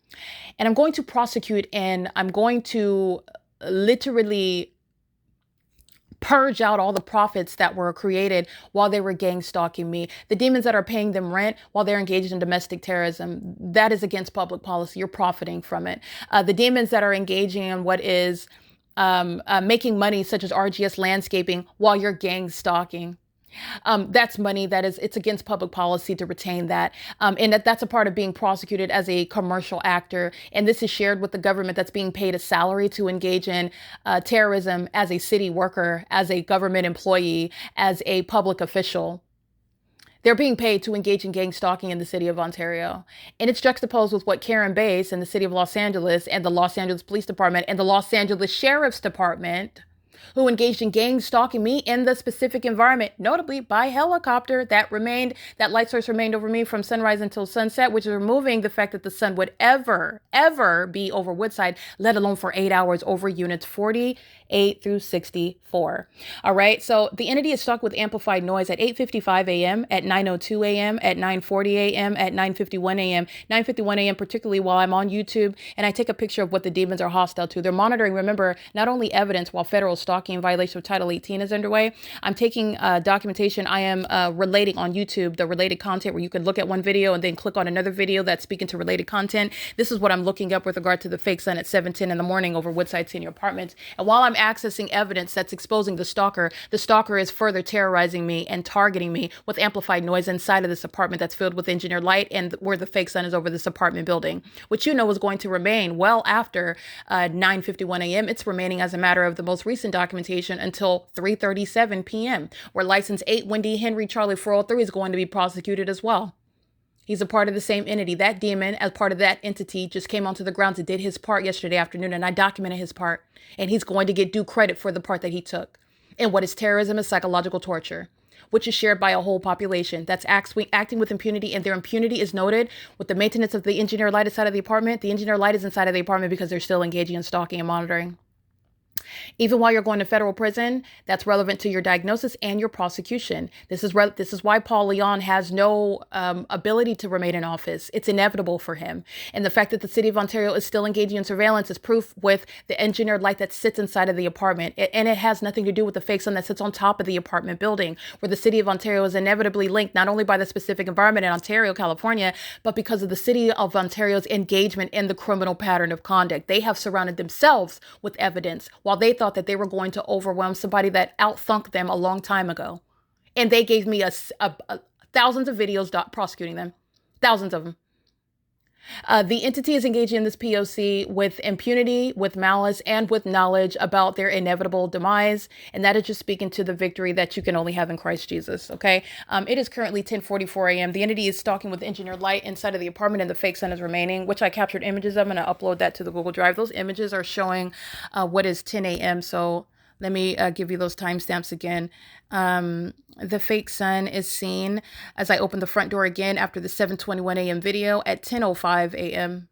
And I'm going to prosecute, and I'm going to literally purge out all the profits that were created while they were gang stalking me. The demons that are paying them rent while they're engaged in domestic terrorism, that is against public policy. You're profiting from it. The demons that are engaging in what is making money, such as RGS landscaping, while you're gang stalking. That's money that it's against public policy to retain that. And that's a part of being prosecuted as a commercial actor. And this is shared with the government that's being paid a salary to engage in terrorism as a city worker, as a government employee, as a public official. They're being paid to engage in gang stalking in the city of Ontario. And it's juxtaposed with what Karen Bass in the city of Los Angeles and the Los Angeles Police Department and the Los Angeles Sheriff's Department, who engaged in gang stalking me in the specific environment, notably by helicopter, that light source remained over me from sunrise until sunset, which is removing the fact that the sun would ever be over Woodside, let alone for 8 hours over units 48 through 64. All right. So the entity is stalked with amplified noise at 8:55 a.m., at 9:02 a.m., at 9:40 a.m., at 9:51 a.m., 9:51 a.m., particularly while I'm on YouTube and I take a picture of what the demons are hostile to. They're monitoring, remember, not only evidence while federal stalking in violation of Title 18 is underway. I'm taking documentation. I am relating on YouTube the related content, where you can look at one video and then click on another video that's speaking to related content. This is what I'm looking up with regard to the fake sun at 7:10 in the morning over Woodside Senior Apartments. And while I'm accessing evidence that's exposing the stalker is further terrorizing me and targeting me with amplified noise inside of this apartment that's filled with engineered light, and where the fake sun is over this apartment building, which you know is going to remain well after 9:51 a.m. It's remaining as a matter of the most recent documentation until 3:37 p.m., where License 8 Wendy Henry Charlie 403 is going to be prosecuted as well. He's a part of the same entity. That demon, as part of that entity, just came onto the grounds and did his part yesterday afternoon, and I documented his part, and he's going to get due credit for the part that he took. And what is terrorism is psychological torture, which is shared by a whole population that's acting with impunity, and their impunity is noted with the maintenance of the engineer light inside of the apartment. The engineer light is inside of the apartment because they're still engaging in stalking and monitoring. Even while you're going to federal prison, that's relevant to your diagnosis and your prosecution. This is why Paul Leon has no ability to remain in office. It's inevitable for him. And the fact that the city of Ontario is still engaging in surveillance is proof with the engineered light that sits inside of the apartment. And it has nothing to do with the fake sun that sits on top of the apartment building, where the city of Ontario is inevitably linked not only by the specific environment in Ontario, California, but because of the city of Ontario's engagement in the criminal pattern of conduct. They have surrounded themselves with evidence while they thought that they were going to overwhelm somebody that outthunk them a long time ago. And they gave me thousands of videos prosecuting them, thousands of them. The entity is engaging in this P.O.C. with impunity, with malice, and with knowledge about their inevitable demise. And that is just speaking to the victory that you can only have in Christ Jesus. Okay. It is currently 10:44 a.m. The entity is stalking with engineered light inside of the apartment, and the fake sun is remaining, which I captured images of, and I upload that to the Google Drive. Those images are showing what is 10 a.m. So let me give you those timestamps again. The fake sun is seen as I open the front door again after the 7:21 a.m. video at 10:05 a.m.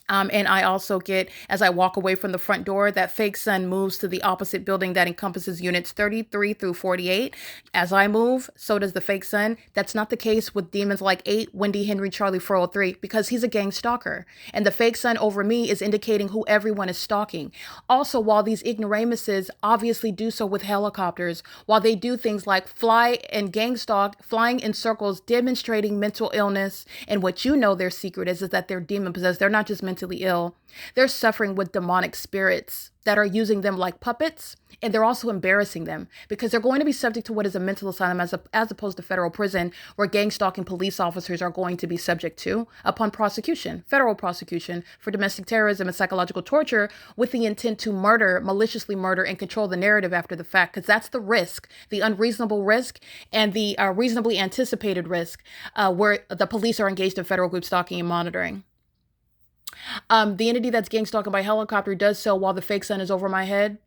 And I also get, as I walk away from the front door, that fake sun moves to the opposite building that encompasses units 33 through 48. As I move, so does the fake sun. That's not the case with demons like 8, Wendy, Henry, Charlie, 403, because he's a gang stalker. And the fake sun over me is indicating who everyone is stalking. Also, while these ignoramuses obviously do so with helicopters, while they do things like fly and gang stalk, flying in circles, demonstrating mental illness, and what you know their secret is that they're demon possessed. They're not just mentally ill. They're suffering with demonic spirits that are using them like puppets, and they're also embarrassing them because they're going to be subject to what is a mental asylum as opposed to federal prison, where gang stalking police officers are going to be subject to upon prosecution, federal prosecution for domestic terrorism and psychological torture with the intent to murder, maliciously murder, and control the narrative after the fact, because that's the risk, the unreasonable risk and the reasonably anticipated risk where the police are engaged in federal group stalking and monitoring. The entity that's gang stalking by helicopter does so while the fake sun is over my head,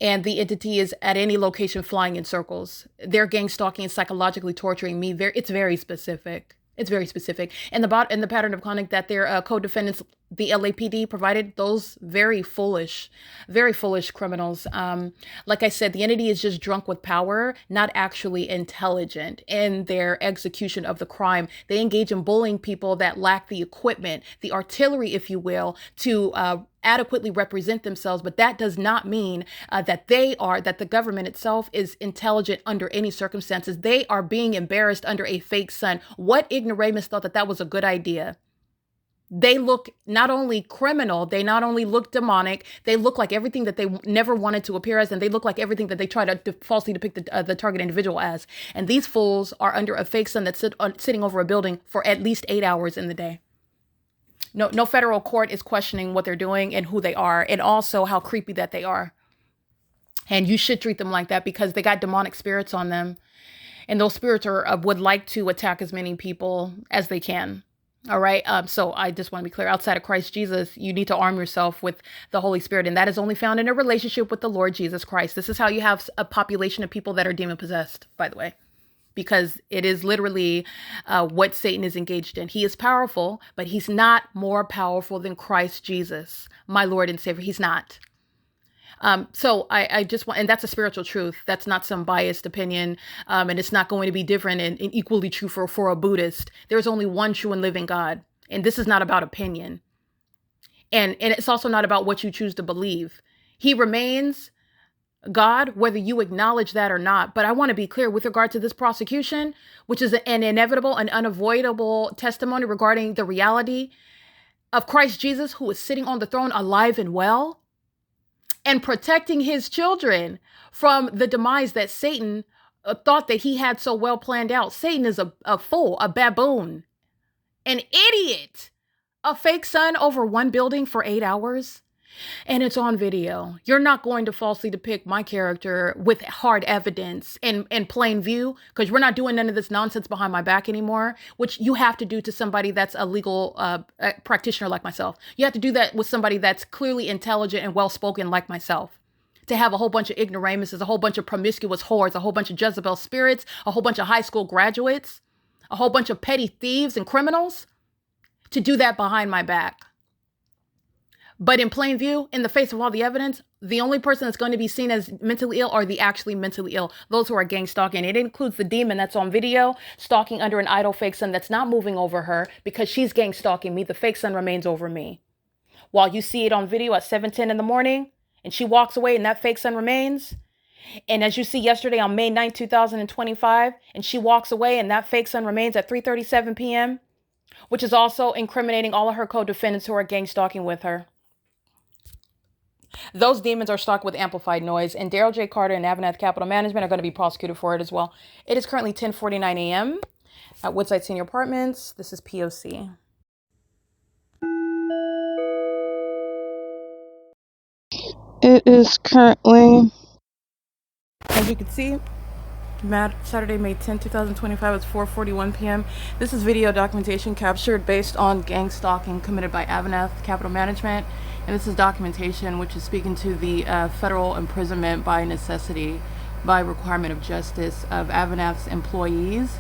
and the entity is at any location flying in circles. They're gang stalking and psychologically torturing me. It's very specific. It's very specific. And the pattern of conduct that their co-defendants, the LAPD, provided, those very foolish criminals. Like I said, the entity is just drunk with power, not actually intelligent in their execution of the crime. They engage in bullying people that lack the equipment, the artillery, if you will, to adequately represent themselves. But that does not mean that the government itself is intelligent under any circumstances. They are being embarrassed under a fake sun. What ignoramus thought that was a good idea? They look not only criminal, they not only look demonic, they look like everything that they never wanted to appear as, and they look like everything that they try to falsely depict the target individual as. And these fools are under a fake sun that's sitting over a building for at least 8 hours in the day. No federal court is questioning what they're doing and who they are, and also how creepy that they are. And you should treat them like that because they got demonic spirits on them. And those spirits would like to attack as many people as they can. All right. So I just want to be clear. Outside of Christ Jesus, you need to arm yourself with the Holy Spirit. And that is only found in a relationship with the Lord Jesus Christ. This is how you have a population of people that are demon possessed, by the way, because it is literally what Satan is engaged in. He is powerful, but he's not more powerful than Christ Jesus, my Lord and Savior. He's not. So I just want, and that's a spiritual truth. That's not some biased opinion. And it's not going to be different and equally true for a Buddhist. There's only one true and living God. And this is not about opinion. And it's also not about what you choose to believe. He remains God, whether you acknowledge that or not. But I want to be clear with regard to this prosecution, which is an inevitable and unavoidable testimony regarding the reality of Christ Jesus, who is sitting on the throne alive and well, and protecting his children from the demise that Satan thought that he had so well planned out. Satan is a fool, a baboon, an idiot, a fake sun over one building for 8 hours. And it's on video. You're not going to falsely depict my character with hard evidence and plain view, because we're not doing none of this nonsense behind my back anymore, which you have to do to somebody that's a legal practitioner like myself. You have to do that with somebody that's clearly intelligent and well-spoken like myself. To have a whole bunch of ignoramuses, a whole bunch of promiscuous whores, a whole bunch of Jezebel spirits, a whole bunch of high school graduates, a whole bunch of petty thieves and criminals, to do that behind my back. But in plain view, in the face of all the evidence, the only person that's going to be seen as mentally ill are the actually mentally ill, those who are gang stalking. It includes the demon that's on video, stalking under an idle fake sun that's not moving over her because she's gang stalking me. The fake sun remains over me. While you see it on video at 7:10 in the morning, and she walks away and that fake sun remains. And as you see yesterday on May 9, 2025, and she walks away and that fake sun remains at 3:37 p.m., which is also incriminating all of her co-defendants who are gang stalking with her. Those demons are stalked with amplified noise, and Daryl J. Carter and AVANATH Capital Management are going to be prosecuted for it as well. It is currently 10:49 a.m. at Woodside Senior Apartments. This is P.O.C. It is currently, as you can see, Saturday, May 10, 2025. It's 4:41 p.m. This is video documentation captured based on gang stalking committed by AVANATH Capital Management, and this is documentation which is speaking to the federal imprisonment by necessity, by requirement of justice of AVANATH's employees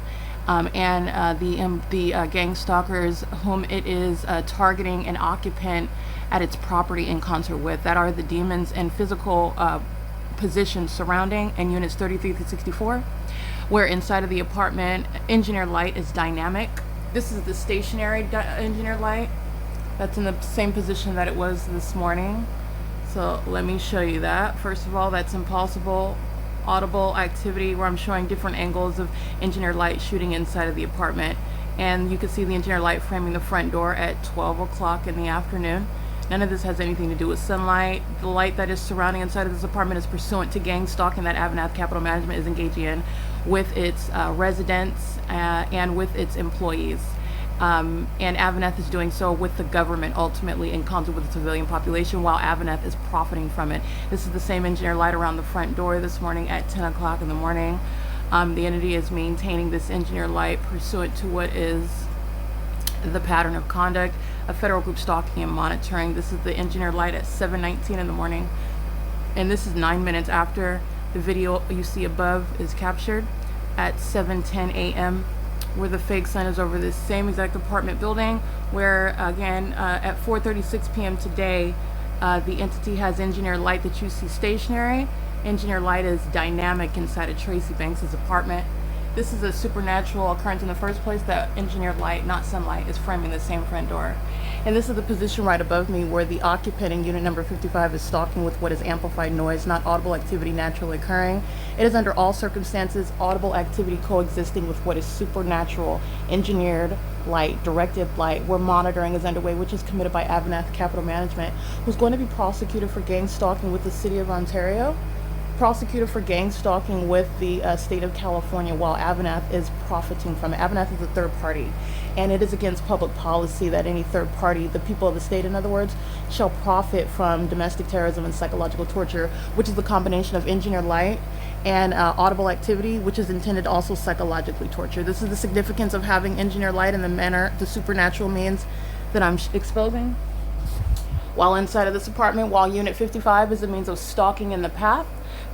and the gang stalkers whom it is targeting an occupant at its property in concert with. That are the demons and physical positions surrounding in units 33 through 64, where inside of the apartment engineer light is dynamic. This is the stationary engineer light that's in the same position that it was this morning. So let me show you that. First of all, that's impossible audible activity where I'm showing different angles of engineer light shooting inside of the apartment, and you can see the engineer light framing the front door at 12 o'clock in the afternoon. None of this has anything to do with sunlight. The light that is surrounding inside of this apartment is pursuant to gang stalking that AVANATH Capital Management is engaging in with its residents and with its employees. And AVANATH is doing so with the government, ultimately in concert with the civilian population, while AVANATH is profiting from it. This is the same engineer light around the front door this morning at 10 o'clock in the morning. The entity is maintaining this engineer light pursuant to what is the pattern of conduct of federal group stalking and monitoring. This is the engineer light at 7:19 in the morning, and this is 9 minutes after the video you see above is captured at 7:10 a.m. where the fake sun is over this same exact apartment building, where again at 4:36 p.m. today the entity has engineer light that you see stationary. Engineer light is dynamic inside of Tracy Banks's apartment. This is a supernatural occurrence in the first place, that engineered light, not sunlight, is framing the same front door. And this is the position right above me where the occupant in unit number 55 is stalking with what is amplified noise, not audible activity naturally occurring. It is under all circumstances audible activity coexisting with what is supernatural engineered light, directed light, where monitoring is underway, which is committed by AVANATH Capital Management, who's going to be prosecuted for gang stalking with the City of Ontario, prosecuted for gang stalking with the state of California, while AVANATH is profiting from it. AVANATH is a third party, and it is against public policy that any third party, the people of the state in other words, shall profit from domestic terrorism and psychological torture, which is the combination of engineered light and audible activity, which is intended to also psychologically torture. This is the significance of having engineered light in the manner, the supernatural means that I'm exposing. While inside of this apartment, while unit 55 is a means of stalking in the path,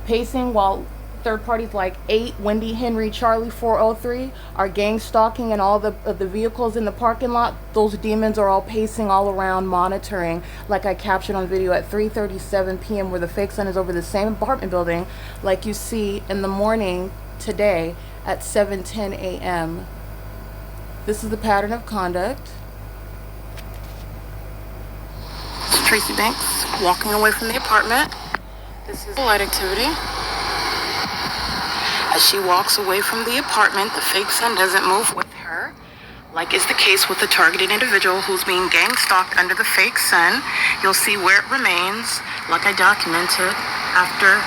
pacing, while third parties like 8, Wendy, Henry, Charlie, 403 are gang stalking, and all the vehicles in the parking lot, those demons are all pacing all around monitoring, like I captured on video at 3:37 p.m. where the fake sun is over the same apartment building like you see in the morning today at 7:10 a.m. This is the pattern of conduct. Tracy Banks walking away from the apartment. This is light activity. As she walks away from the apartment, the fake sun doesn't move with her, like is the case with the targeted individual who's being gang stalked under the fake sun. You'll see where it remains, like I documented, after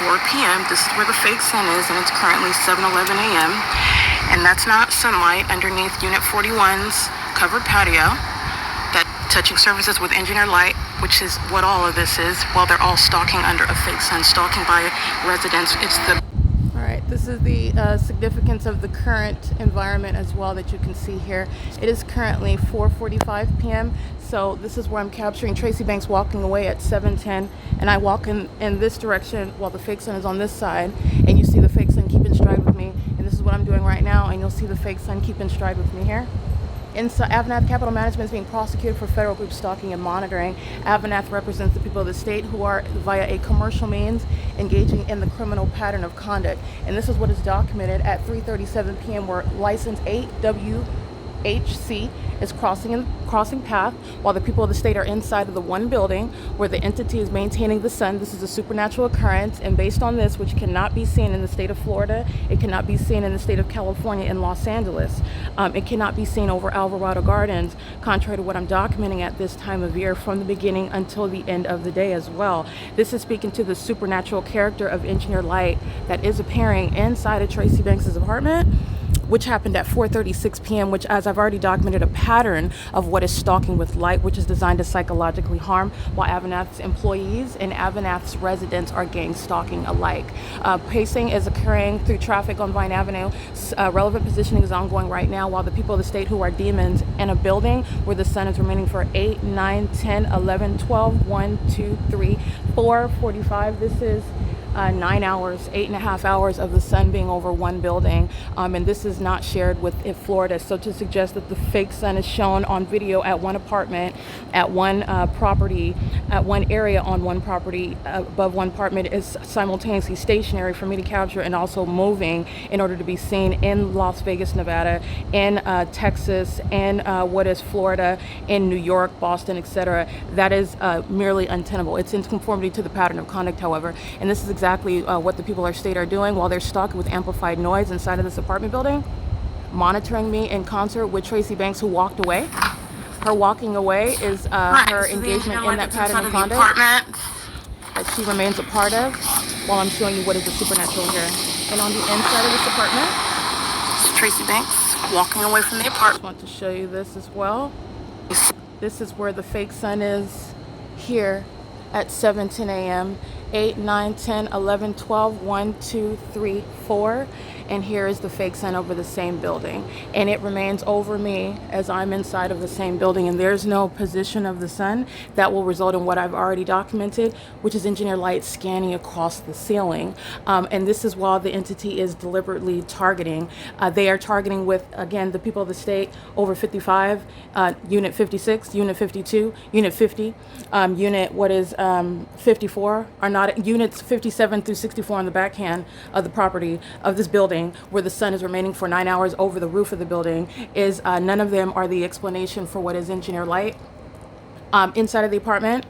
4 p.m. This is where the fake sun is, and it's currently 7:11 a.m. And that's not sunlight underneath Unit 41's covered patio. That touching surfaces with engineered light, which is what all of this is, while they're all stalking under a fake sun, stalking by residents. It's the... Alright, this is the significance of the current environment as well that you can see here. It is currently 4:45 p.m. So this is where I'm capturing Tracy Banks walking away at 7:10, and I walk in this direction while the fake sun is on this side, and you see the fake sun keep in stride with me, and this is what I'm doing right now, and you'll see the fake sun keep in stride with me here. AVANATH Capital Management is being prosecuted for federal group stalking and monitoring. AVANATH represents the people of the state who are, via a commercial means, engaging in the criminal pattern of conduct. And this is what is documented at 3:37 p.m. where license 8WHC is crossing path while the people of the state are inside of the one building where the entity is maintaining the sun. This is a supernatural occurrence, and based on this, which cannot be seen in the state of Florida, it cannot be seen in the state of California, in Los Angeles, it cannot be seen over Alvarado Gardens, contrary to what I'm documenting at this time of year from the beginning until the end of the day as well. This is speaking to the supernatural character of engineered light that is appearing inside of Tracy Banks's apartment, which happened at 4:36 p.m., which, as I've already documented, a pattern of what is stalking with light, which is designed to psychologically harm, while AVANATH's employees and AVANATH's residents are gang stalking alike. Pacing is occurring through traffic on Vine Avenue. Relevant positioning is ongoing right now, while the people of the state who are demons in a building where the sun is remaining for 8, 9, 10, 11, 12, 1, 2, 3, 4, 45. This is 9 hours, 8.5 hours of the sun being over one building, and this is not shared with Florida. So to suggest that the fake sun is shown on video at one apartment, at one property, at one area on one property, above one apartment, is simultaneously stationary for me to capture and also moving in order to be seen in Las Vegas, Nevada, in Texas, in what is Florida, in New York, Boston, etc. That is merely untenable. It's in conformity to the pattern of conduct, however, and this is exactly what the people of our state are doing while they're stalking with amplified noise inside of this apartment building, monitoring me in concert with Tracy Banks, who walked away. Her walking away is her engagement in that pattern of conduct that she remains a part of, while I'm showing you what is the supernatural here. And on the inside of this apartment, Tracy Banks walking away from the apartment. I want to show you this as well. This is where the fake sun is here at 7:10 a.m. 8, 9, 10, 11, 12, 1, 2, 3, 4. And here is the fake sun over the same building. And it remains over me as I'm inside of the same building. And there's no position of the sun that will result in what I've already documented, which is engineer light scanning across the ceiling. And this is while the entity is deliberately targeting. They are targeting with, again, the people of the state over 55, unit 56, unit 52, unit 50, unit 54 are not units 57 through 64 on the backhand of the property of this building, where the sun is remaining for 9 hours over the roof of the building. Is none of them are the explanation for what is engineer light inside of the apartment.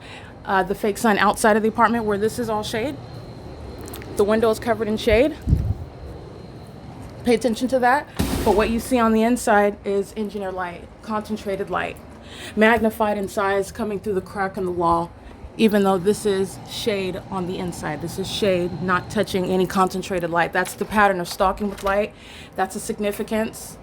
The fake sun outside of the apartment, where this is all shade, the window is covered in shade. Pay attention to that. But what you see on the inside is engineer light, concentrated light, magnified in size, coming through the crack in the wall. Even though this is shade on the inside. This is shade not touching any concentrated light. That's the pattern of stalking with light. That's the significance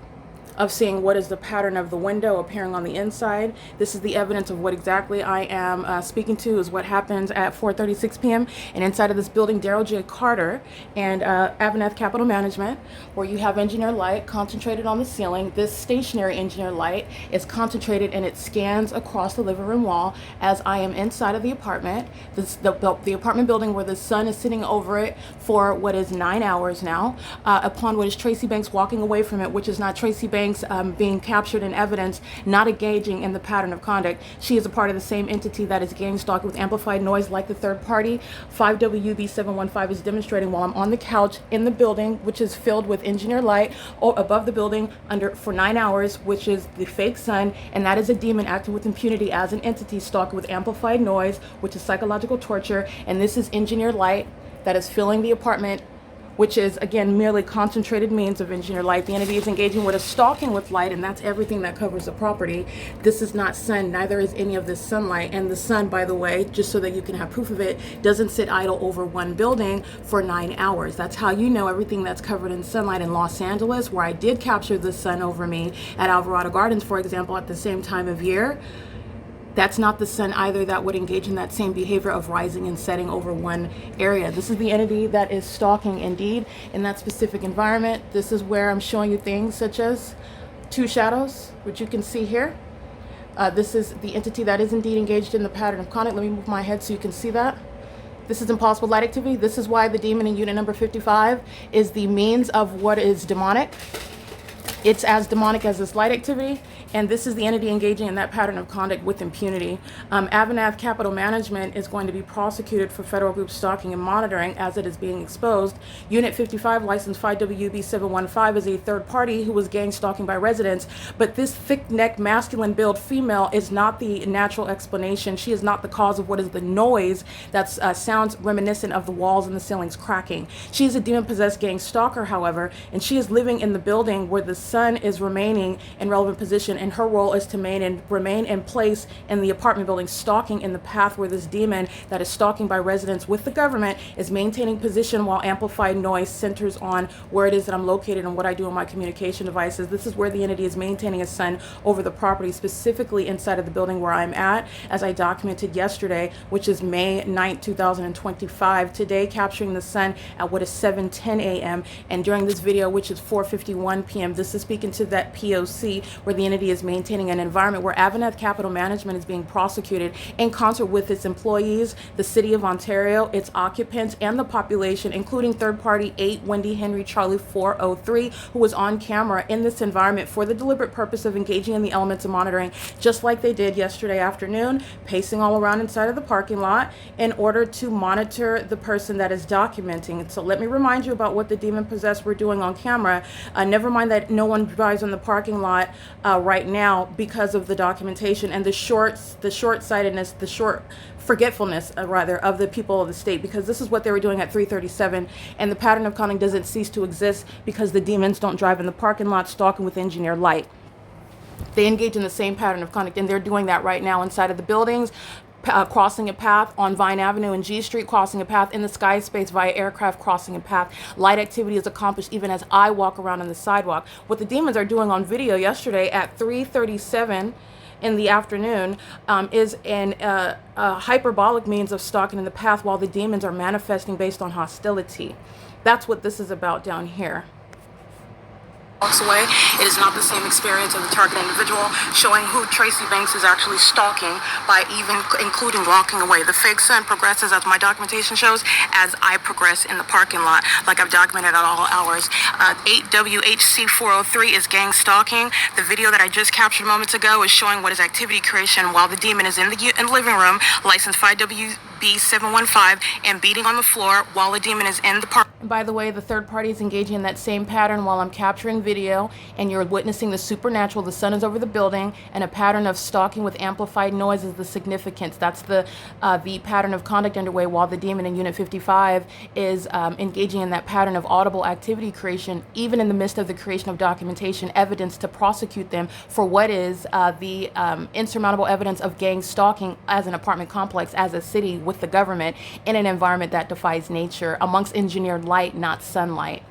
of seeing what is the pattern of the window appearing on the inside. This is the evidence of what exactly I am speaking to, is what happens at 4:36 p.m. And inside of this building, Daryl J. Carter and AVANATH Capital Management, where you have engineer light concentrated on the ceiling. This stationary engineer light is concentrated and it scans across the living room wall as I am inside of the apartment. The apartment building where the sun is sitting over it for what is 9 hours now, upon what is Tracy Banks walking away from it, which is not Tracy Banks being captured in evidence, not engaging in the pattern of conduct. She is a part of the same entity that is gang stalked with amplified noise like the third party. 5WB715 is demonstrating while I'm on the couch in the building, which is filled with engineer light above the building for 9 hours, which is the fake sun, and that is a demon acting with impunity as an entity stalked with amplified noise, which is psychological torture. And this is engineer light that is filling the apartment, which is, again, merely concentrated means of engineer light. The entity is engaging with a stalking with light, and that's everything that covers the property. This is not sun, neither is any of this sunlight. And the sun, by the way, just so that you can have proof of it, doesn't sit idle over one building for 9 hours. That's how you know everything that's covered in sunlight in Los Angeles, where I did capture the sun over me at Alvarado Gardens, for example, at the same time of year. That's not the sun either that would engage in that same behavior of rising and setting over one area. This is the entity that is stalking indeed in that specific environment. This is where I'm showing you things such as two shadows, which you can see here. This is the entity that is indeed engaged in the pattern of conduct. Let me move my head so you can see that. This is impossible light activity. This is why the demon in unit number 55 is the means of what is demonic. It's as demonic as this light activity, and this is the entity engaging in that pattern of conduct with impunity. AVANATH Capital Management is going to be prosecuted for federal group stalking and monitoring as it is being exposed. Unit 55, license 5WB715, is a third party who was gang stalking by residents, but this thick-necked, masculine build female is not the natural explanation. She is not the cause of what is the noise that sounds reminiscent of the walls and the ceilings cracking. She is a demon-possessed gang stalker, however, and she is living in the building where the son is remaining in relevant position, and her role is to remain in place in the apartment building, stalking in the path where this demon that is stalking by residents with the government is maintaining position while amplified noise centers on where it is that I'm located and what I do on my communication devices. This is where the entity is maintaining a sun over the property, specifically inside of the building where I'm at, as I documented yesterday, which is May 9th, 2025. Today, capturing the sun at what is 7:10 a.m. and during this video, which is 4:51 p.m. This is speaking to that P.O.C. where the entity is maintaining an environment where AVANATH Capital Management is being prosecuted in concert with its employees, the City of Ontario, its occupants, and the population, including third party 8 Wendy Henry Charlie 403, who was on camera in this environment for the deliberate purpose of engaging in the elements of monitoring, just like they did yesterday afternoon, pacing all around inside of the parking lot in order to monitor the person that is documenting. So let me remind you about what the demon possessed were doing on camera. Never mind that no one drives on the parking lot right now because of the documentation and the short-sightedness, the short forgetfulness rather of the people of the state, because this is what they were doing at 3:37, and the pattern of conduct doesn't cease to exist because the demons don't drive in the parking lot stalking with engineered light. They engage in the same pattern of conduct, and they're doing that right now inside of the buildings, crossing a path on Vine Avenue and G Street, crossing a path in the sky space via aircraft, crossing a path. Light activity is accomplished even as I walk around on the sidewalk. What the demons are doing on video yesterday at 3:37 in the afternoon is a hyperbolic means of stalking in the path while the demons are manifesting based on hostility. That's what this is about down here. Walks away. It is not the same experience of the target individual, showing who Tracy Banks is actually stalking by even including walking away. The fake sun progresses, as my documentation shows, as I progress in the parking lot, like I've documented at all hours. 8WHC 403 is gang stalking. The video that I just captured moments ago is showing what is activity creation while the demon is in the living room, license 5WB715, and beating on the floor while the demon is in the park. By the way, the third party is engaging in that same pattern while I'm capturing video, and you're witnessing the supernatural. The sun is over the building, and a pattern of stalking with amplified noise is the significance. That's the pattern of conduct underway while the demon in Unit 55 is engaging in that pattern of audible activity creation, even in the midst of the creation of documentation evidence to prosecute them for what is the insurmountable evidence of gang stalking as an apartment complex, as a city with the government in an environment that defies nature amongst engineered light, not sunlight.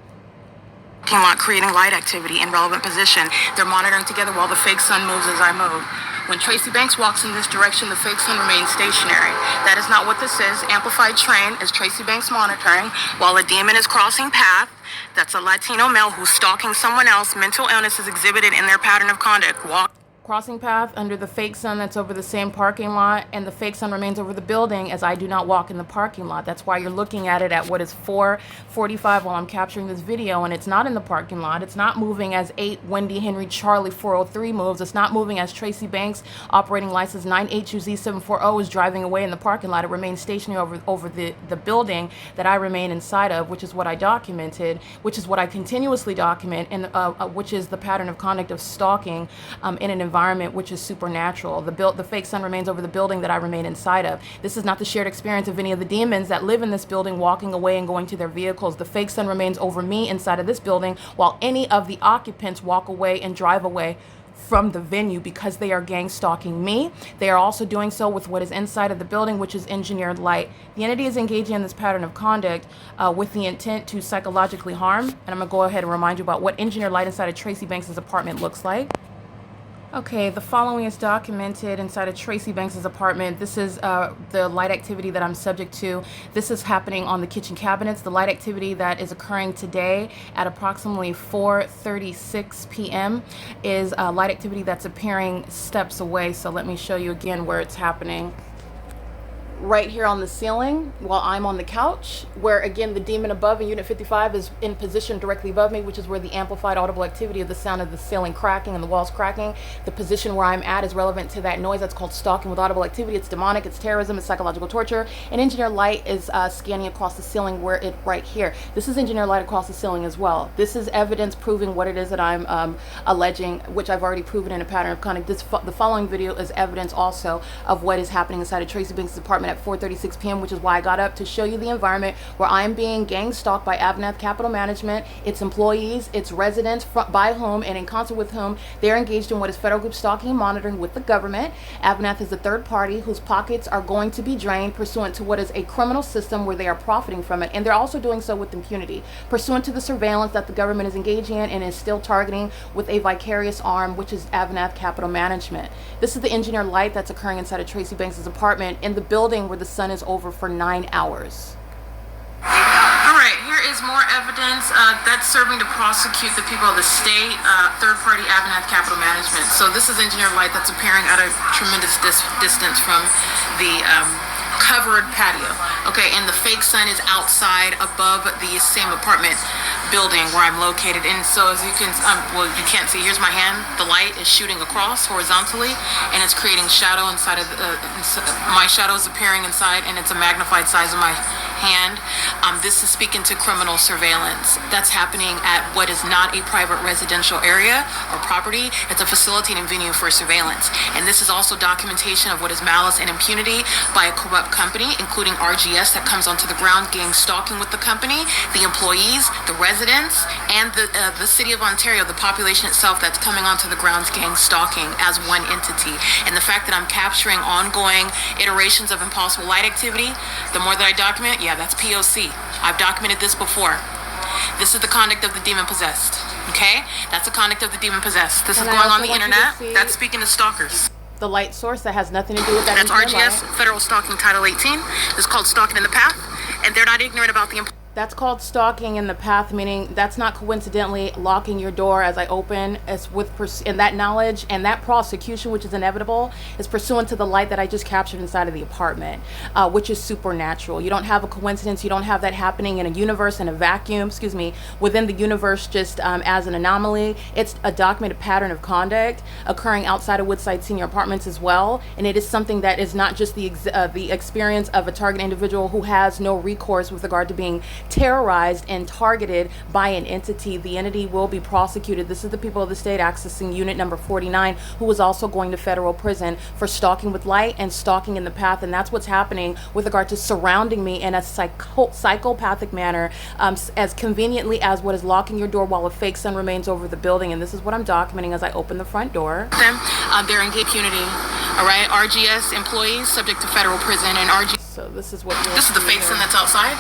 Lot creating light activity in relevant position. They're monitoring together while the fake sun moves as I move. When Tracy Banks walks in this direction, the fake sun remains stationary. That is not what this is. Amplified train is Tracy Banks monitoring while a demon is crossing path. That's a Latino male who's stalking someone else. Mental illness is exhibited in their pattern of conduct. Crossing path under the fake sun that's over the same parking lot, and the fake sun remains over the building as I do not walk in the parking lot. That's why you're looking at it at what is 4:45 while I'm capturing this video, and it's not in the parking lot. It's not moving as 8 Wendy Henry Charlie 403 moves. It's not moving as Tracy Banks operating license 9HUZ740 is driving away in the parking lot. It remains stationary over the building that I remain inside of, which is what I documented, which is what I continuously document, and which is the pattern of conduct of stalking in an environment which is supernatural. The fake sun remains over the building that I remain inside of. This is not the shared experience of any of the demons that live in this building walking away and going to their vehicles. The fake sun remains over me inside of this building while any of the occupants walk away and drive away from the venue because they are gang stalking me. They are also doing so with what is inside of the building, which is engineered light. The entity is engaging in this pattern of conduct with the intent to psychologically harm. And I'm gonna go ahead and remind you about what engineered light inside of Tracy Banks' apartment looks like. Okay, the following is documented inside of Tracy Banks' apartment. This is the light activity that I'm subject to. This is happening on the kitchen cabinets. The light activity that is occurring today at approximately 4:36 p.m. is light activity that's appearing steps away. So let me show you again where it's happening. Right here on the ceiling while I'm on the couch, where again the demon above in Unit 55 is in position directly above me, which is where the amplified audible activity of the sound of the ceiling cracking and the walls cracking. The position where I'm at is relevant to that noise. That's called stalking with audible activity. It's demonic, it's terrorism, it's psychological torture. And engineer light is scanning across the ceiling where it right here. This is engineer light across the ceiling as well. This is evidence proving what it is that I'm alleging, which I've already proven in a pattern of conduct. The following video is evidence also of what is happening inside of Tracy Banks' apartment apartment at 4:36 p.m., which is why I got up to show you the environment where I am being gang stalked by AVANATH Capital Management, its employees, its residents, by whom and in concert with whom they're engaged in what is federal group stalking and monitoring with the government. AVANATH is a third party whose pockets are going to be drained pursuant to what is a criminal system where they are profiting from it, and they're also doing so with impunity, pursuant to the surveillance that the government is engaging in and is still targeting with a vicarious arm, which is AVANATH Capital Management. This is the engineer light that's occurring inside of Tracy Banks' apartment in the building where the sun is over for 9 hours. Alright, here is more evidence that's serving to prosecute the people of the state, third-party AVANATH Capital Management. So this is engineer light that's appearing at a tremendous distance from the covered patio. Okay, and the fake sun is outside above the same apartment building where I'm located. And so as you can, well, you can't see, here's my hand. The light is shooting across horizontally and it's creating shadow inside of my shadow is appearing inside, and it's a magnified size of my hand. This is speaking to criminal surveillance that's happening at what is not a private residential area or property. It's a facilitating venue for surveillance. And this is also documentation of what is malice and impunity by a corrupt company, including RGS, that comes onto the ground gang stalking with the company, the employees, the residents, and the city of Ontario, the population itself that's coming onto the grounds gang stalking as one entity. And the fact that I'm capturing ongoing iterations of impossible light activity, the more that I document, yeah, that's P.O.C. I've documented this before. This is the conduct of the demon possessed. Okay? That's the conduct of the demon possessed. This is going on the internet. That's speaking to stalkers. The light source that has nothing to do with that. That's RGS, Federal Stalking Title 18. This is called Stalking in the Path. And they're not ignorant about the That's called stalking in the path, meaning that's not coincidentally locking your door as I open. It's with and that knowledge and that prosecution, which is inevitable, is pursuant to the light that I just captured inside of the apartment, which is supernatural. You don't have a coincidence. You don't have that happening in a universe, in a vacuum, within the universe, just as an anomaly. It's a documented pattern of conduct occurring outside of Woodside Senior Apartments as well, and it is something that is not just the experience of a target individual who has no recourse with regard to being terrorized and targeted by an entity. The entity will be prosecuted. This is the people of the state accessing unit number 49, who is also going to federal prison for stalking with light and stalking in the path. And that's what's happening with regard to surrounding me in a psychopathic manner, as conveniently as what is locking your door while a fake sun remains over the building. And this is what I'm documenting as I open the front door. They're in impunity. All right, RGS employees subject to federal prison, and RGS. So this is what this is the fake sun that's outside.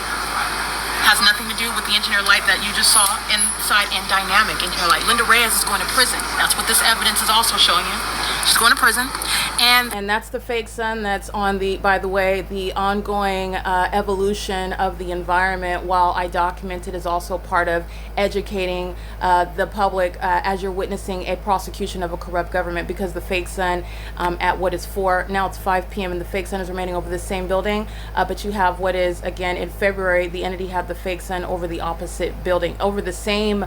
Has nothing to do with the engineer light that you just saw inside and dynamic engineer light. Lynda Reyes is going to prison. That's what this evidence is also showing you. She's going to prison. And that's the fake sun that's on the, by the way, the ongoing evolution of the environment, while I documented, is also part of educating the public as you're witnessing a prosecution of a corrupt government, because the fake sun at what is now it's 5 p.m. and the fake sun is remaining over the same building, but you have what is, again, in February, the entity had the fake sun over the opposite building, over the same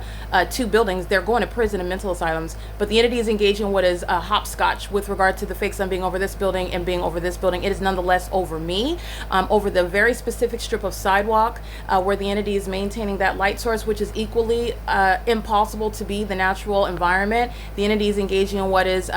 two buildings. They're going to prison and mental asylums, but the entity is engaging in what is a hopscotch with regard to the fake sun being over this building and being over this building. It is nonetheless over me, over the very specific strip of sidewalk where the entity is maintaining that light source, which is equally impossible to be the natural environment. The entity is engaging in what is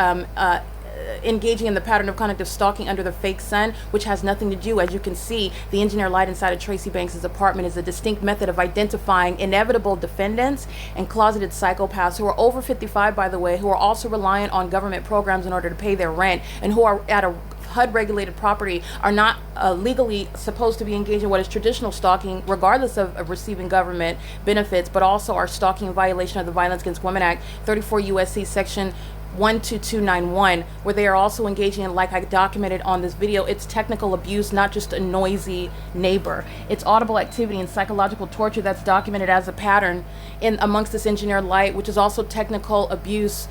engaging in the pattern of conduct of stalking under the fake sun, which has nothing to do, as you can see, the engineer light inside of Tracy Banks' apartment is a distinct method of identifying inevitable defendants and closeted psychopaths who are over 55, by the way, who are also reliant on government programs in order to pay their rent, and who are at a HUD regulated property, are not legally supposed to be engaged in what is traditional stalking, regardless of receiving government benefits, but also are stalking in violation of the Violence Against Women Act, 34 U.S.C. section 12291, where they are also engaging in, like I documented on this video, it's technical abuse, not just a noisy neighbor. It's audible activity and psychological torture that's documented as a pattern in amongst this engineered light, which is also technical abuse,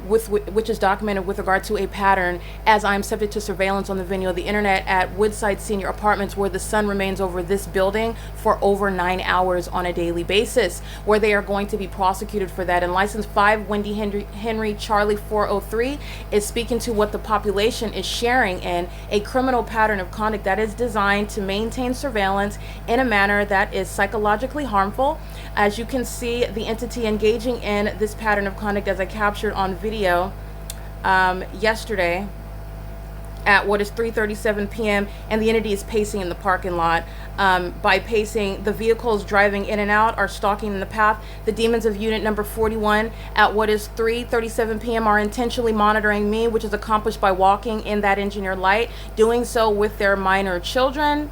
which is documented with regard to a pattern, as I am subject to surveillance on the video of the internet at Woodside Senior Apartments, where the sun remains over this building for over 9 hours on a daily basis, where they are going to be prosecuted for that. And license 5 Wendy Henry Charlie 403 is speaking to what the population is sharing in a criminal pattern of conduct that is designed to maintain surveillance in a manner that is psychologically harmful. As you can see, the entity engaging in this pattern of conduct, as I captured on video yesterday, at what is 3:37 p.m. and the entity is pacing in the parking lot. By pacing, the vehicles driving in and out are stalking in the path. The demons of unit number 41 at what is 3:37 p.m. are intentionally monitoring me, which is accomplished by walking in that engineered light, doing so with their minor children.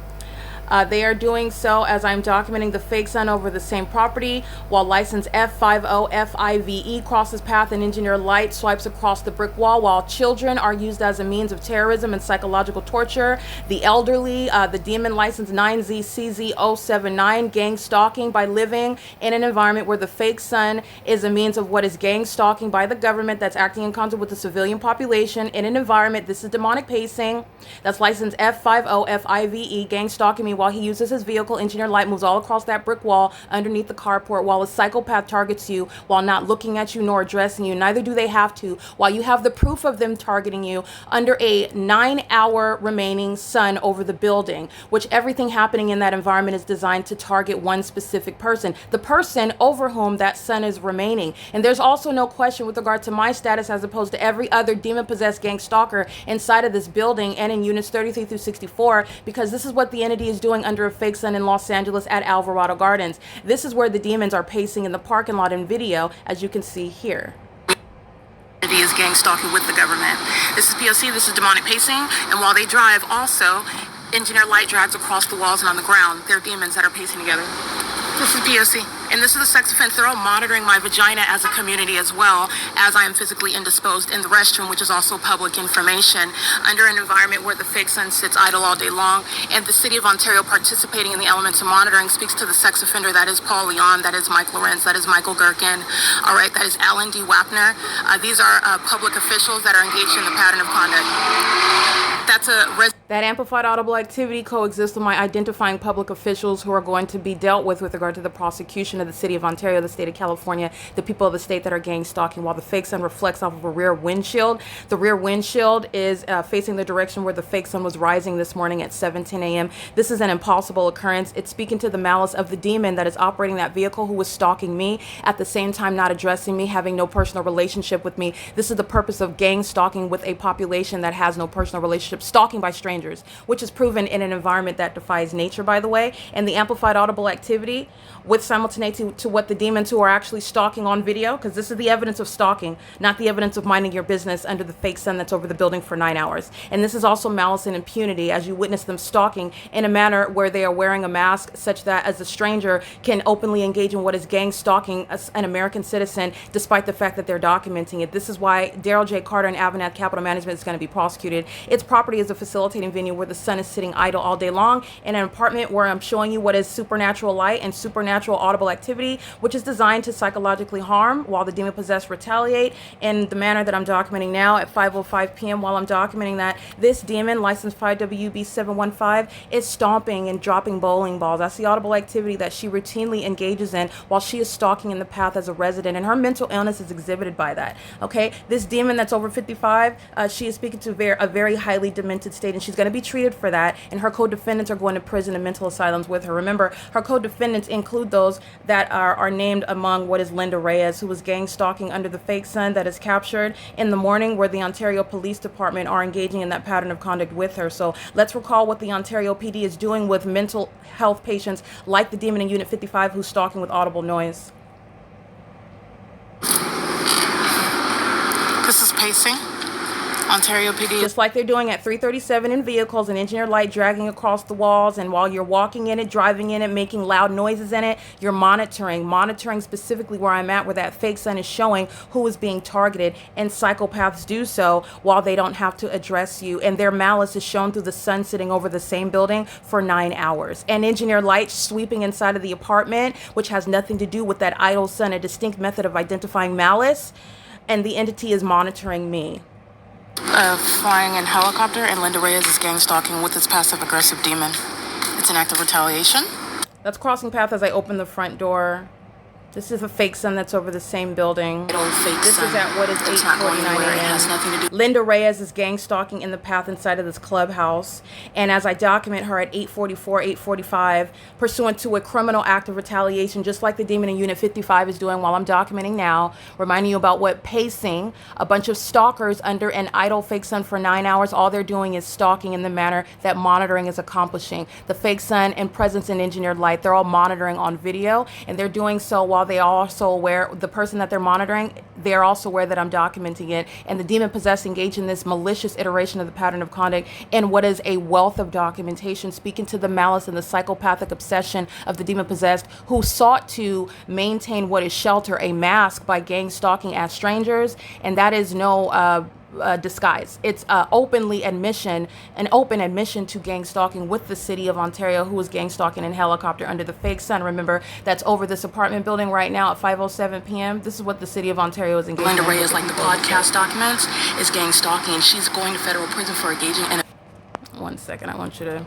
They are doing so as I'm documenting the fake sun over the same property, while license F50FIVE crosses path and engineer light swipes across the brick wall, while children are used as a means of terrorism and psychological torture. The elderly, the demon license 9ZCZ079, gang stalking by living in an environment where the fake sun is a means of what is gang stalking by the government that's acting in concert with the civilian population in an environment. This is demonic pacing. That's license F50FIVE, gang stalking me while he uses his vehicle engineer light, moves all across that brick wall underneath the carport, while a psychopath targets you while not looking at you nor addressing you. Neither do they have to, while you have the proof of them targeting you under a 9-hour remaining sun over the building, which everything happening in that environment is designed to target one specific person, the person over whom that sun is remaining. And there's also no question with regard to my status as opposed to every other demon-possessed gang stalker inside of this building and in units 33 through 64, because this is what the entity is doing under a fake sun in Los Angeles at Alvarado Gardens. This is where the demons are pacing in the parking lot in video, as you can see here. Is gang stalking with the government. This is P.O.C. This is demonic pacing, and while they drive, also engineer light drags across the walls and on the ground. They're demons that are pacing together. This is P.O.C. And this is a sex offense. They're all monitoring my vagina as a community as well, as I am physically indisposed in the restroom, which is also public information, under an environment where the fake sun sits idle all day long. And the City of Ontario participating in the elements of monitoring speaks to the sex offender. That is Paul Leon, that is Mike Lorenz, that is Michael Gherkin. All right, that is Alan D. Wapner. These are public officials that are engaged in the pattern of conduct. That's that amplified audible activity coexists with my identifying public officials who are going to be dealt with regard to the prosecution of the City of Ontario, the State of California, the people of the state that are gang stalking, while the fake sun reflects off of a rear windshield. The rear windshield is facing the direction where the fake sun was rising this morning at 7:10 a.m. This is an impossible occurrence. It's speaking to the malice of the demon that is operating that vehicle, who was stalking me, at the same time not addressing me, having no personal relationship with me. This is the purpose of gang stalking with a population that has no personal relationship, stalking by strangers, which is proven in an environment that defies nature, by the way. And the amplified audible activity with simultaneity to what the demons who are actually stalking on video, because this is the evidence of stalking, not the evidence of minding your business under the fake sun that's over the building for 9 hours. And this is also malice and impunity, as you witness them stalking in a manner where they are wearing a mask such that as a stranger can openly engage in what is gang stalking an American citizen, despite the fact that they're documenting it. This is why Daryl J. Carter and AVANATH Capital Management is going to be prosecuted. Its property is a facilitating venue where the sun is sitting idle all day long in an apartment where I'm showing you what is supernatural light and supernatural audible activity, which is designed to psychologically harm, while the demon-possessed retaliate in the manner that I'm documenting now at 5:05 p.m. while I'm documenting that this demon, license 5WB715, is stomping and dropping bowling balls. That's the audible activity that she routinely engages in while she is stalking in the path as a resident, and her mental illness is exhibited by that. Okay, this demon that's over 55, she is speaking to a very highly demented state, and she's going to be treated for that, and her co-defendants are going to prison and mental asylums with her. Remember, her co-defendants include those that are named among what is LYNDA Reyes, who was gang stalking under the fake sun that is captured in the morning, where the Ontario Police Department are engaging in that pattern of conduct with her. So let's recall what the Ontario PD is doing with mental health patients like the demon in Unit 55 who's stalking with audible noise. This is pacing. Ontario PD. Just like they're doing at 337 in vehicles and engineer light dragging across the walls, and while you're walking in it, driving in it, making loud noises in it, you're monitoring specifically where I'm at, where that fake sun is showing who is being targeted, and psychopaths do so while they don't have to address you, and their malice is shown through the sun sitting over the same building for 9 hours. And engineer light sweeping inside of the apartment, which has nothing to do with that idle sun, a distinct method of identifying malice, and the entity is monitoring me. Flying in helicopter, and LYNDA Reyes is gang stalking with its passive-aggressive demon. It's an act of retaliation. That's crossing path as I open the front door. This is a fake sun that's over the same building. This is at what is 8:49 a.m. Lynda Reyes is gang stalking in the path inside of this clubhouse. And as I document her at 8:44, 8:45, pursuant to a criminal act of retaliation, just like the demon in Unit 55 is doing while I'm documenting now, reminding you about what pacing, a bunch of stalkers under an idle fake sun for 9 hours, all they're doing is stalking in the manner that monitoring is accomplishing. The fake sun and presence in engineered light, they're all monitoring on video, and they're doing so while they are also aware, the person that they're monitoring, they're also aware that I'm documenting it. And the demon possessed engaged in this malicious iteration of the pattern of conduct in what is a wealth of documentation, speaking to the malice and the psychopathic obsession of the demon possessed, who sought to maintain what is shelter, a mask, by gang stalking as strangers. And that is no disguise. It's an open admission to gang stalking with the city of Ontario, who was gang stalking in helicopter under the fake sun. Remember, that's over this apartment building right now at 5:07 p.m. This is what the city of Ontario is engaging in. Lynda Reyes, like the podcast documents, is gang stalking, and she's going to federal prison for engaging in. One second, I want you to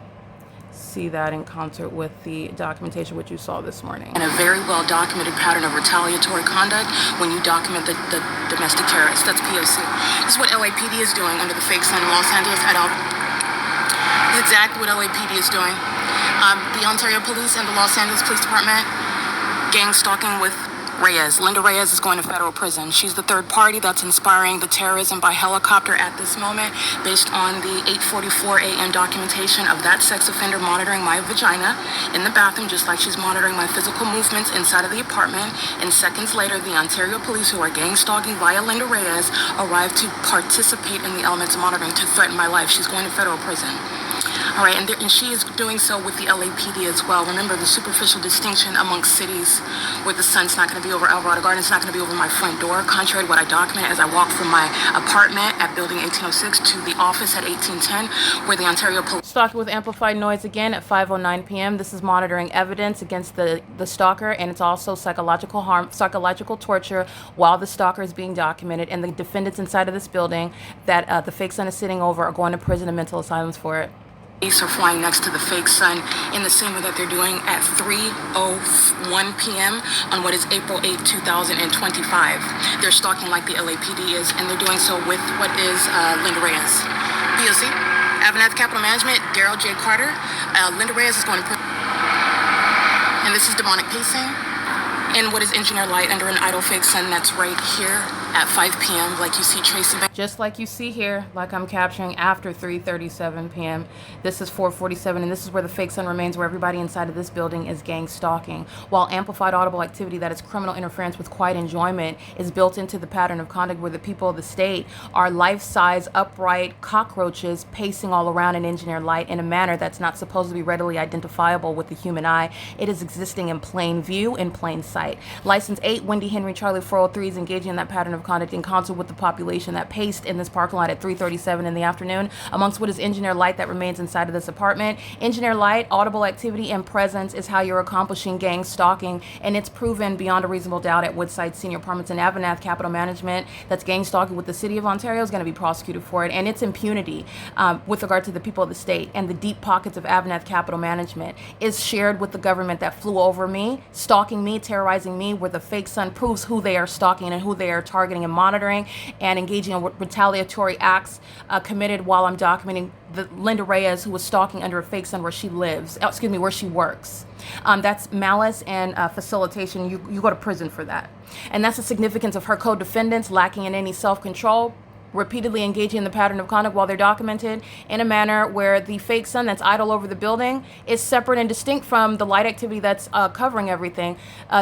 see that in concert with the documentation which you saw this morning. And a very well documented pattern of retaliatory conduct when you document the domestic terrorists. That's P.O.C. This is what LAPD is doing under the fake sun in Los Angeles et al. This is exactly what LAPD is doing. The Ontario Police and the Los Angeles Police Department gang stalking with Reyes. Lynda Reyes is going to federal prison. She's the third party that's inspiring the terrorism by helicopter at this moment, based on the 8:44 a.m. documentation of that sex offender monitoring my vagina in the bathroom, just like she's monitoring my physical movements inside of the apartment. And seconds later, the Ontario Police, who are gang stalking via Lynda Reyes, arrived to participate in the elements of monitoring to threaten my life. She's going to federal prison. All right, and she is doing so with the LAPD as well. Remember the superficial distinction amongst cities where the sun's not going to be over Alvarado Gardens, it's not going to be over my front door, contrary to what I document as I walk from my apartment at building 1806 to the office at 1810, where the Ontario Police... Stalking with amplified noise again at 5:09 p.m. This is monitoring evidence against the stalker, and it's also psychological harm, psychological torture while the stalker is being documented. And the defendants inside of this building that the fake sun is sitting over are going to prison and mental asylums for it. Police are flying next to the fake sun in the same way that they're doing at 3:01 p.m. on what is April 8, 2025. They're stalking like the LAPD is, and they're doing so with what is Lynda Reyes. P.O.C. AVANATH Capital Management, Daryl J. Carter. Lynda Reyes is going to prison. And this is demonic pacing in what is engineered light under an idle fake sun that's right here at 5 p.m. like you see Tracy. Just like you see here, like I'm capturing after 3:37 p.m. This is 4:47, and this is where the fake sun remains, where everybody inside of this building is gang stalking. While amplified audible activity that is criminal interference with quiet enjoyment is built into the pattern of conduct where the people of the state are life-size, upright cockroaches pacing all around in engineered light in a manner that's not supposed to be readily identifiable with the human eye. It is existing in plain view, in plain sight. License 8, Wendy Henry Charlie 403 is engaging in that pattern of conduct in concert with the population that paced in this parking lot at 3:37 in the afternoon amongst what is engineered light that remains inside of this apartment. Engineered light, audible activity, and presence is how you're accomplishing gang stalking, and it's proven beyond a reasonable doubt at Woodside Senior Apartments and AVANATH Capital Management that's gang stalking with the city of Ontario is going to be prosecuted for it, and its impunity with regard to the people of the state and the deep pockets of AVANATH Capital Management is shared with the government that flew over me, stalking me, terrorizing me, where the fake sun proves who they are stalking and who they are targeting and monitoring and engaging in retaliatory acts committed while I'm documenting the Lynda Reyes, who was stalking under a fake sun where she lives, where she works. That's malice and facilitation. You go to prison for that. And that's the significance of her co-defendants lacking in any self-control, repeatedly engaging in the pattern of conduct while they're documented in a manner where the fake sun that's idle over the building is separate and distinct from the light activity that's covering everything.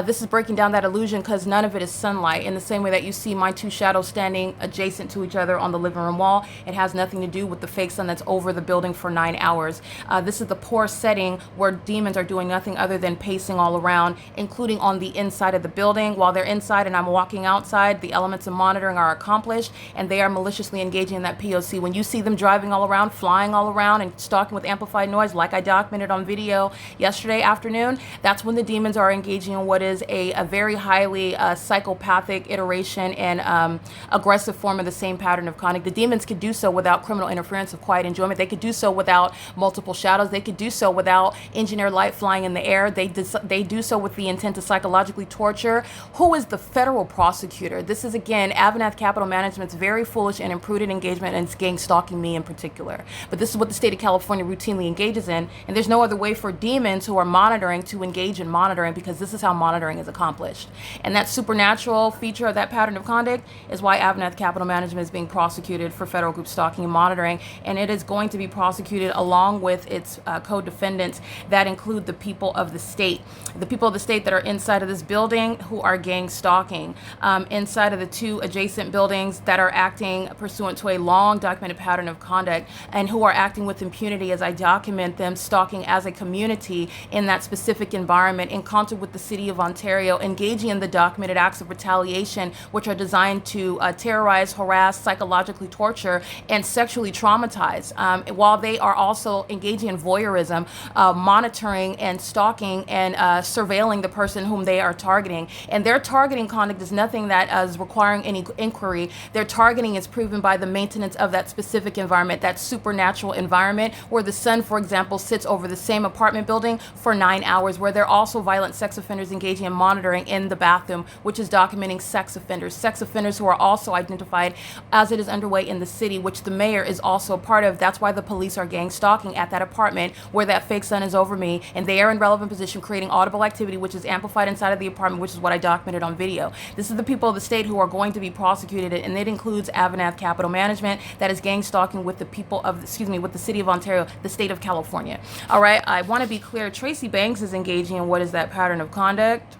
This is breaking down that illusion because none of it is sunlight. In the same way that you see my two shadows standing adjacent to each other on the living room wall, it has nothing to do with the fake sun that's over the building for 9 hours. This is the poor setting where demons are doing nothing other than pacing all around, including on the inside of the building. While they're inside and I'm walking outside, the elements of monitoring are accomplished, and they are maliciously engaging in that POC. When you see them driving all around, flying all around, and stalking with amplified noise, like I documented on video yesterday afternoon, that's when the demons are engaging in what is a very highly psychopathic iteration and aggressive form of the same pattern of conduct. The demons could do so without criminal interference of quiet enjoyment. They could do so without multiple shadows. They could do so without engineered light flying in the air. They do so with the intent to psychologically torture. Who is the federal prosecutor? This is, again, AVANATH Capital Management's very foolish and imprudent engagement, and it's gang stalking me in particular. But this is what the state of California routinely engages in, and there's no other way for demons who are monitoring to engage in monitoring, because this is how monitoring is accomplished. And that supernatural feature of that pattern of conduct is why AVANATH Capital Management is being prosecuted for federal group stalking and monitoring, and it is going to be prosecuted along with its co-defendants that include the people of the state. The people of the state that are inside of this building who are gang stalking, inside of the two adjacent buildings that are acting pursuant to a long documented pattern of conduct, and who are acting with impunity as I document them stalking as a community in that specific environment in concert with the city of Ontario, engaging in the documented acts of retaliation which are designed to terrorize, harass, psychologically torture, and sexually traumatize, while they are also engaging in voyeurism, monitoring and stalking and surveilling the person whom they are targeting. And their targeting conduct is nothing that is requiring any inquiry. Their targeting is proven by the maintenance of that specific environment, that supernatural environment where the sun, for example, sits over the same apartment building for 9 hours, where there are also violent sex offenders engaging in monitoring in the bathroom, which is documenting sex offenders who are also identified as it is underway in the city, which the mayor is also a part of. That's why the police are gang stalking at that apartment where that fake sun is over me, and they are in relevant position creating audible activity which is amplified inside of the apartment, which is what I documented on video. This is the people of the state who are going to be prosecuted, and it includes AVANATH Capital Management that is gang stalking with the people of, with the city of Ontario, the state of California. All right, I want to be clear. Tracy Banks is engaging in what is that pattern of conduct.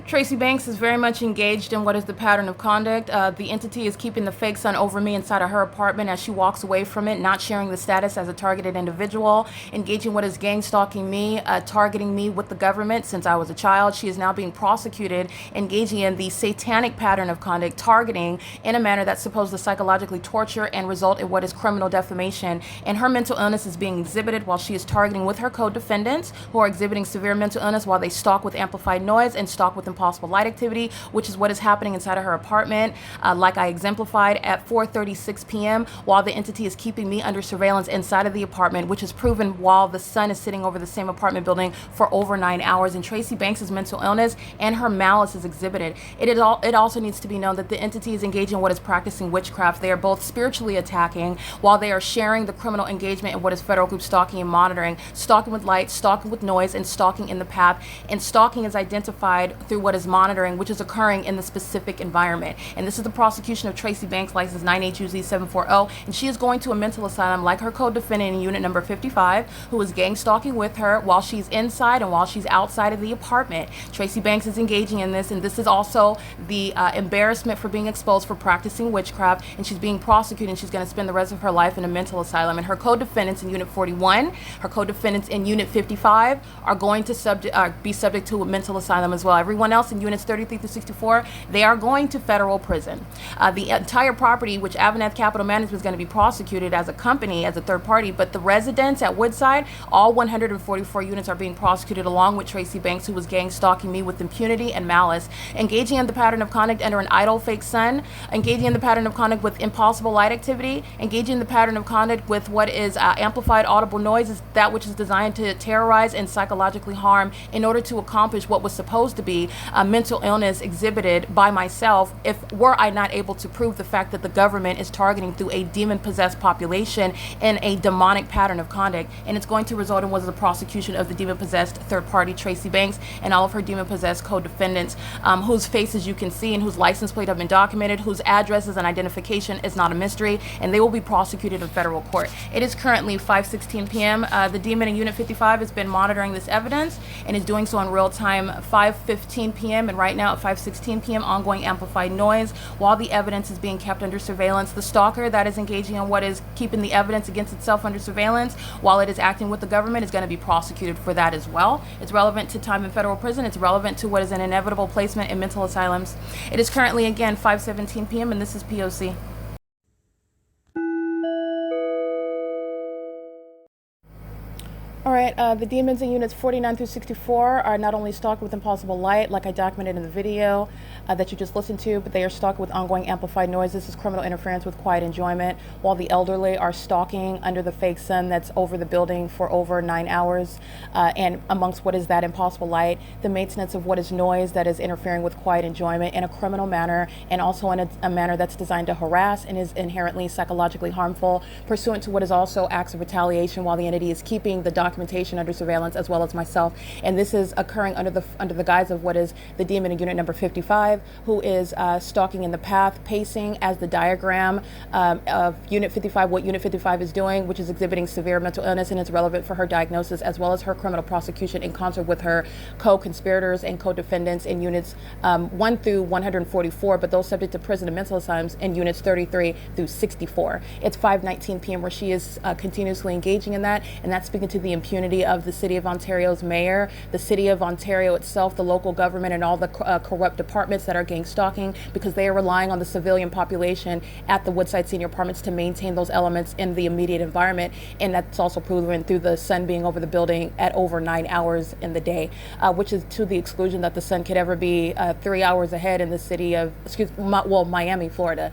Tracy Banks is very much engaged in what is the pattern of conduct. The entity is keeping the fake sun over me inside of her apartment as she walks away from it, not sharing the status as a targeted individual, engaging what is gang stalking me, targeting me with the government since I was a child. She is now being prosecuted, engaging in the satanic pattern of conduct, targeting in a manner that's supposed to psychologically torture and result in what is criminal defamation. And her mental illness is being exhibited while she is targeting with her co-defendants who are exhibiting severe mental illness while they stalk with amplified noise and stalk with possible light activity, which is what is happening inside of her apartment, like I exemplified at 4:36 p.m. while the entity is keeping me under surveillance inside of the apartment, which is proven while the sun is sitting over the same apartment building for over 9 hours. And Tracy Banks' mental illness and her malice is exhibited. It also needs to be known that the entity is engaging in what is practicing witchcraft. They are both spiritually attacking while they are sharing the criminal engagement in what is federal group stalking and monitoring, stalking with light, stalking with noise, and stalking in the path. And stalking is identified through what is monitoring, which is occurring in the specific environment. And this is the prosecution of Tracy Banks, license 9HUZ740, and she is going to a mental asylum like her co-defendant in unit number 55, who is gang stalking with her while she's inside and while she's outside of the apartment. Tracy Banks is engaging in this, and this is also the embarrassment for being exposed for practicing witchcraft, and she's being prosecuted, and she's going to spend the rest of her life in a mental asylum. And her co-defendants in unit 41, her co-defendants in unit 55 are going to be subject to a mental asylum as well. Everyone else in units 33 through 64, they are going to federal prison. The entire property, which AVANATH Capital Management is going to be prosecuted as a company, as a third party, but the residents at Woodside, all 144 units are being prosecuted along with Tracy Banks, who was gang stalking me with impunity and malice, engaging in the pattern of conduct under an idle fake sun, engaging in the pattern of conduct with impossible light activity, engaging in the pattern of conduct with what is amplified audible noise, is that which is designed to terrorize and psychologically harm in order to accomplish what was supposed to be mental illness exhibited by myself, if were I not able to prove the fact that the government is targeting through a demon-possessed population in a demonic pattern of conduct. And it's going to result in the prosecution of the demon-possessed third party, Tracy Banks, and all of her demon-possessed co-defendants, whose faces you can see and whose license plate have been documented, whose addresses and identification is not a mystery, and they will be prosecuted in federal court. It is currently 5:16 p.m. The demon in Unit 55 has been monitoring this evidence and is doing so in real time. 5:15 p.m. and right now at 5:16 p.m. ongoing amplified noise while the evidence is being kept under surveillance. The stalker that is engaging in what is keeping the evidence against itself under surveillance while it is acting with the government is going to be prosecuted for that as well. It's relevant to time in federal prison. It's relevant to what is an inevitable placement in mental asylums. It is currently, again, 5:17 p.m. and this is P.O.C. right, the demons in units 49 through 64 are not only stalked with impossible light, like I documented in the video that you just listened to, but they are stalked with ongoing amplified noise. This is criminal interference with quiet enjoyment, while the elderly are stalking under the fake sun that's over the building for over 9 hours. And amongst what is that impossible light, the maintenance of what is noise that is interfering with quiet enjoyment in a criminal manner, and also in a manner that's designed to harass and is inherently psychologically harmful, pursuant to what is also acts of retaliation, while the entity is keeping the documentation under surveillance, as well as myself. And this is occurring under the guise of what is the demon in unit number 55, who is stalking in the path, pacing as the diagram of unit 55, what unit 55 is doing, which is exhibiting severe mental illness, and is relevant for her diagnosis as well as her criminal prosecution in concert with her co-conspirators and co-defendants in units 1 through 144, but those subject to prison and mental asylums in units 33 through 64. It's 5:19 p.m. where she is continuously engaging in that, and that's speaking to the impunity of the City of Ontario's mayor, the City of Ontario itself, the local government, and all the corrupt departments that are gang stalking, because they are relying on the civilian population at the Woodside Senior Apartments to maintain those elements in the immediate environment. And that's also proven through the sun being over the building at over 9 hours in the day, which is to the exclusion that the sun could ever be 3 hours ahead in the city of, Miami, Florida,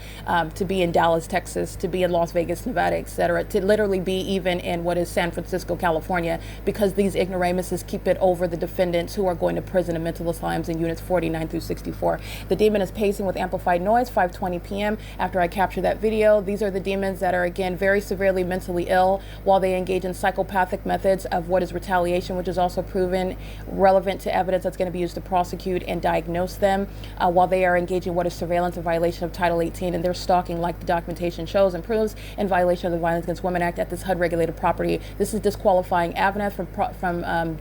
to be in Dallas, Texas, to be in Las Vegas, Nevada, etc., to literally be even in what is San Francisco, California, because these ignoramuses keep it over the defendants who are going to prison and mental asylums in units 49 through 64. The demon is pacing with amplified noise, 5:20 p.m. after I capture that video. These are the demons that are, again, very severely mentally ill, while they engage in psychopathic methods of what is retaliation, which is also proven relevant to evidence that's going to be used to prosecute and diagnose them, while they are engaging in what is surveillance in violation of Title 18, and they're stalking, like the documentation shows and proves, in violation of the Violence Against Women Act at this HUD-regulated property. This is disqualifying AVANATH from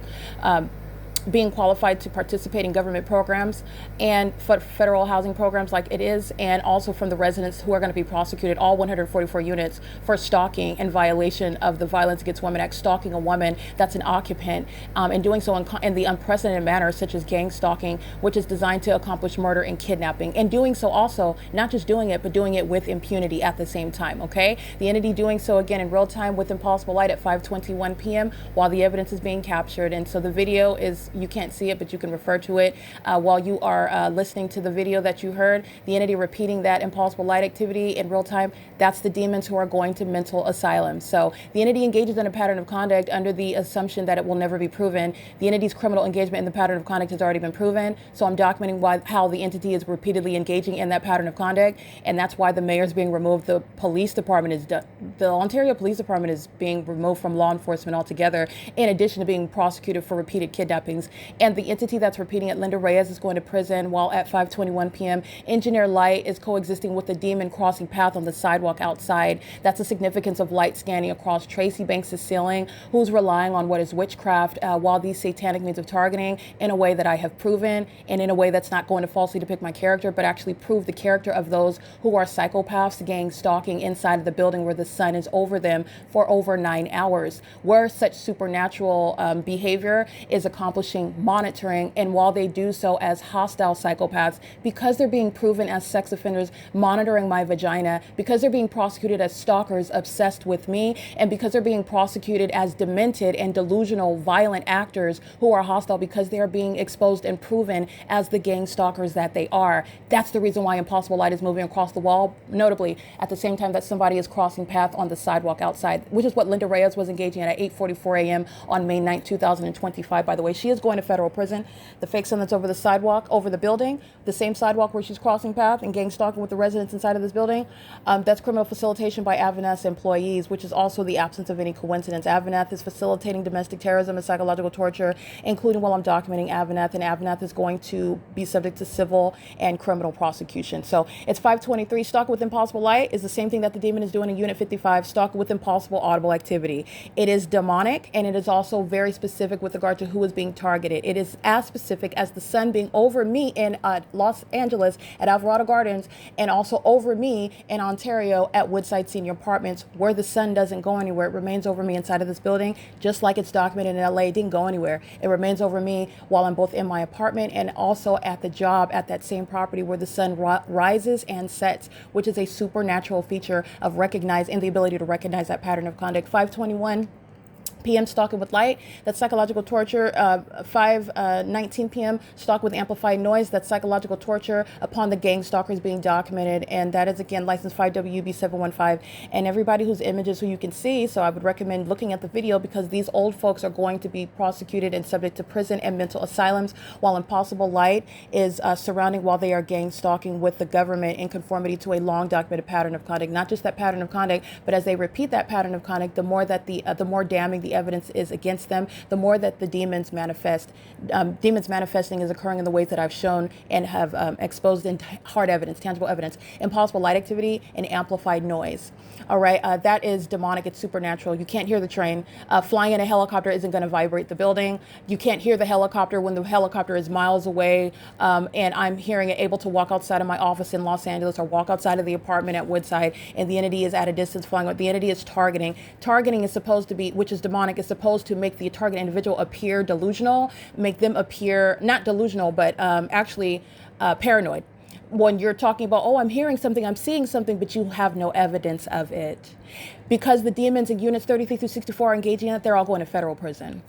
being qualified to participate in government programs and federal housing programs like it is, and also from the residents who are going to be prosecuted, all 144 units, for stalking in violation of the Violence Against Women Act, stalking a woman that's an occupant, and doing so in the unprecedented manner, such as gang stalking, which is designed to accomplish murder and kidnapping, and doing so also, not just doing it, but doing it with impunity at the same time, okay? The entity doing so, again, in real time with impossible light at 5:21 p.m. while the evidence is being captured. And so the video is, you can't see it, but you can refer to it while you are listening to the video that you heard. The entity repeating that impossible light activity in real time, that's the demons who are going to mental asylums. So the entity engages in a pattern of conduct under the assumption that it will never be proven. The entity's criminal engagement in the pattern of conduct has already been proven. So I'm documenting how the entity is repeatedly engaging in that pattern of conduct, and that's why the mayor is being removed. The police department is done. The Ontario Police Department is being removed from law enforcement altogether, in addition to being prosecuted for repeated kidnappings. And the entity that's repeating it, LYNDA Reyes, is going to prison, while at 5:21 p.m. Engineer Light is coexisting with the demon crossing path on the sidewalk outside. That's the significance of light scanning across Tracy Banks' ceiling, who's relying on what is witchcraft, while these satanic means of targeting in a way that I have proven, and in a way that's not going to falsely depict my character, but actually prove the character of those who are psychopaths, gang stalking inside of the building where the sun is over them for over 9 hours, where such supernatural behavior is accomplishing monitoring, and while they do so as hostile psychopaths, because they're being proven as sex offenders monitoring my vagina, because they're being prosecuted as stalkers obsessed with me, and because they're being prosecuted as demented and delusional violent actors who are hostile because they are being exposed and proven as the gang stalkers that they are. That's the reason why impossible light is moving across the wall, notably at the same time that somebody is crossing path on the sidewalk outside, which is what LYNDA Reyes was engaging in at 8:44 a.m. on May 9th, 2025. By the way, she is going to federal prison. The fake sun that's over the sidewalk, over the building, the same sidewalk where she's crossing path and gang stalking with the residents inside of this building, that's criminal facilitation by AVANATH's employees, which is also the absence of any coincidence. AVANATH is facilitating domestic terrorism and psychological torture, including while I'm documenting AVANATH, and AVANATH is going to be subject to civil and criminal prosecution. So it's 5:23. Stalking with impossible light is the same thing that the demon is doing in Unit 55, stalking with impossible audible activity. It is demonic, and it is also very specific with regard to who is being targeted. It is as specific as the sun being over me in Los Angeles at Alvarado Gardens, and also over me in Ontario at Woodside Senior Apartments, where the sun doesn't go anywhere. It remains over me inside of this building, just like it's documented in LA. It didn't go anywhere. It remains over me while I'm both in my apartment and also at the job at that same property where the sun rises and sets, which is a supernatural feature of recognize and the ability to recognize that pattern of conduct. 5:21 p.m. stalking with light, that's psychological torture. 5:19 p.m. stalk with amplified noise, that's psychological torture upon the gang stalkers being documented, and that is again license 5WB715. And everybody whose images who you can see, so I would recommend looking at the video, because these old folks are going to be prosecuted and subject to prison and mental asylums, while impossible light is surrounding while they are gang stalking with the government in conformity to a long documented pattern of conduct. Not just that pattern of conduct, but as they repeat that pattern of conduct, the more that the more damning the evidence is against them, the more that the demons manifest. Demons manifesting is occurring in the ways that I've shown and have exposed in hard evidence, tangible evidence. Impossible light activity and amplified noise. All right, that is demonic. It's supernatural. You can't hear the train. Flying in a helicopter isn't going to vibrate the building. You can't hear the helicopter when the helicopter is miles away, and I'm hearing it, able to walk outside of my office in Los Angeles or walk outside of the apartment at Woodside, and the entity is at a distance flying. The entity is targeting. Targeting is supposed to be, which is demonic, is supposed to make the target individual appear delusional, make them appear not delusional, but actually paranoid. When you're talking about, oh, I'm hearing something, I'm seeing something, but you have no evidence of it. Because the demons in units 33 through 64 are engaging in it, they're all going to federal prison.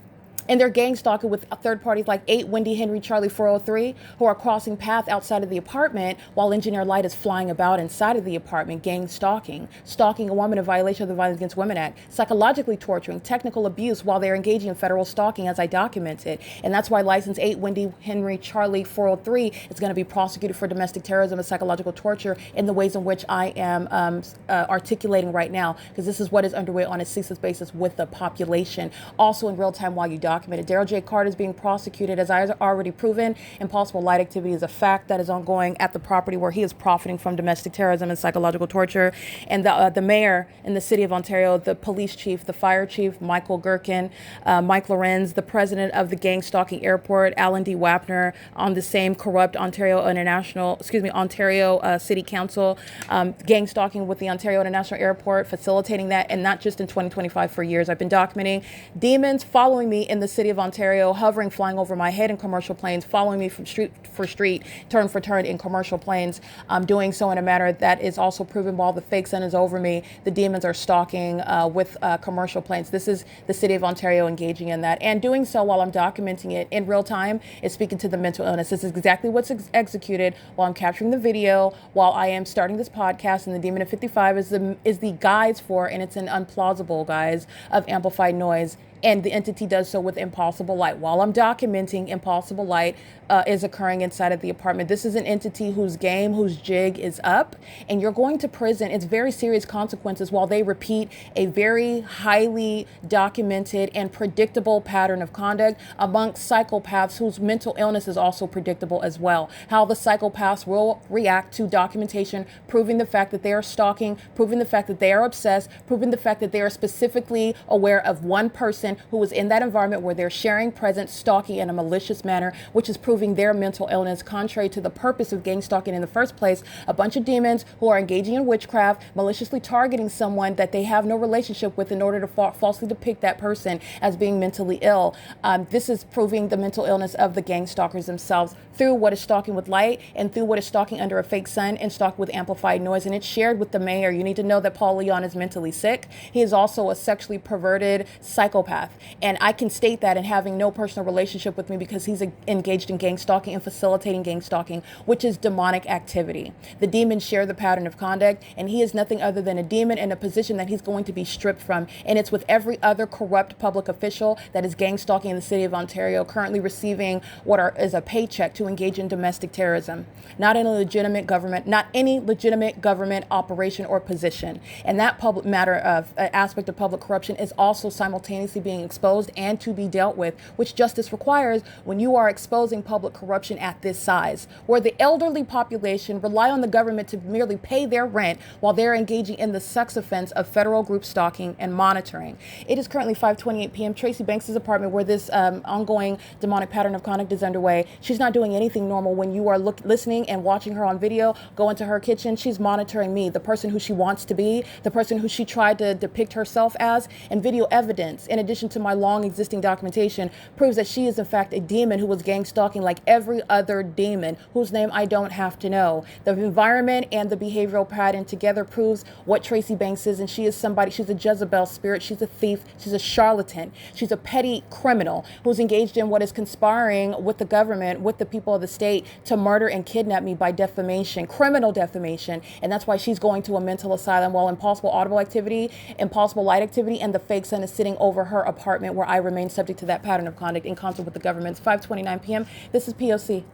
And they're gang stalking with third parties like 8 Wendy Henry Charlie 403, who are crossing path outside of the apartment while Engineer Light is flying about inside of the apartment, gang stalking, stalking a woman in violation of the Violence Against Women Act, psychologically torturing, technical abuse while they're engaging in federal stalking, as I documented. And that's why license 8 Wendy Henry Charlie 403 is going to be prosecuted for domestic terrorism and psychological torture in the ways in which I am articulating right now, because this is what is underway on a ceaseless basis with the population. Also in real time while you documented. Daryl J. Carter is being prosecuted, as I have already proven. Impossible light activity is a fact that is ongoing at the property where he is profiting from domestic terrorism and psychological torture. And the mayor in the city of Ontario, the police chief, the fire chief, Michael Gherkin, Mike Lorenz, the president of the gang stalking airport, Alan D. Wapner, on the same corrupt Ontario City Council, gang stalking with the Ontario International Airport, facilitating that, and not just in 2025, for years. I've been documenting demons following me in the city of Ontario, hovering, flying over my head in commercial planes, following me from street for street, turn for turn in commercial planes. Doing so in a manner that is also proven while the fake sun is over me, the demons are stalking with commercial planes. This is the city of Ontario engaging in that, and doing so while I'm documenting it in real time is speaking to the mental illness. This is exactly what's executed while I'm capturing the video, while I am starting this podcast, and the demon of 55 is the guise for, and it's an unplausible guise of amplified noise. And the entity does so with impossible light. While I'm documenting, impossible light is occurring inside of the apartment. This is an entity whose jig is up, and you're going to prison. It's very serious consequences while they repeat a very highly documented and predictable pattern of conduct amongst psychopaths whose mental illness is also predictable as well. How the psychopaths will react to documentation, proving the fact that they are stalking, proving the fact that they are obsessed, proving the fact that they are specifically aware of one person who is in that environment where they're sharing presence, stalking in a malicious manner, which is proving their mental illness, contrary to the purpose of gang stalking in the first place. A bunch of demons who are engaging in witchcraft, maliciously targeting someone that they have no relationship with in order to falsely depict that person as being mentally ill. This is proving the mental illness of the gang stalkers themselves through what is stalking with light and through what is stalking under a fake sun and stalking with amplified noise. And it's shared with the mayor. You need to know that Paul Leon is mentally sick. He is also a sexually perverted psychopath. And I can state that, and having no personal relationship with me, because he's engaged in gang stalking and facilitating gang stalking, which is demonic activity. The demons share the pattern of conduct, and he is nothing other than a demon in a position that he's going to be stripped from. And it's with every other corrupt public official that is gang stalking in the city of Ontario, currently receiving is a paycheck to engage in domestic terrorism. Not any legitimate government operation or position. And that public matter of aspect of public corruption is also simultaneously being exposed and to be dealt with, which justice requires when you are exposing public corruption at this size, where the elderly population rely on the government to merely pay their rent while they're engaging in the sex offense of federal group stalking and monitoring. It is currently 5:28 p.m. Tracy Banks' apartment, where this ongoing demonic pattern of conduct is underway. She's not doing anything normal. When you are listening and watching her on video, go into her kitchen, she's monitoring me, the person who she wants to be, the person who she tried to depict herself as, and video evidence. In addition addition to my long existing documentation, proves that she is in fact a demon who was gang stalking like every other demon whose name I don't have to know. The environment and the behavioral pattern together proves what Tracy Banks is, and she is somebody, she's a Jezebel spirit, she's a thief, she's a charlatan, she's a petty criminal who's engaged in what is conspiring with the government, with the people of the state, to murder and kidnap me by defamation, criminal defamation, and that's why she's going to a mental asylum while impossible audible activity, impossible light activity, and the fake sun is sitting over her apartment where I remain subject to that pattern of conduct in concert with the government. It's 5:29 p.m. This is P.O.C.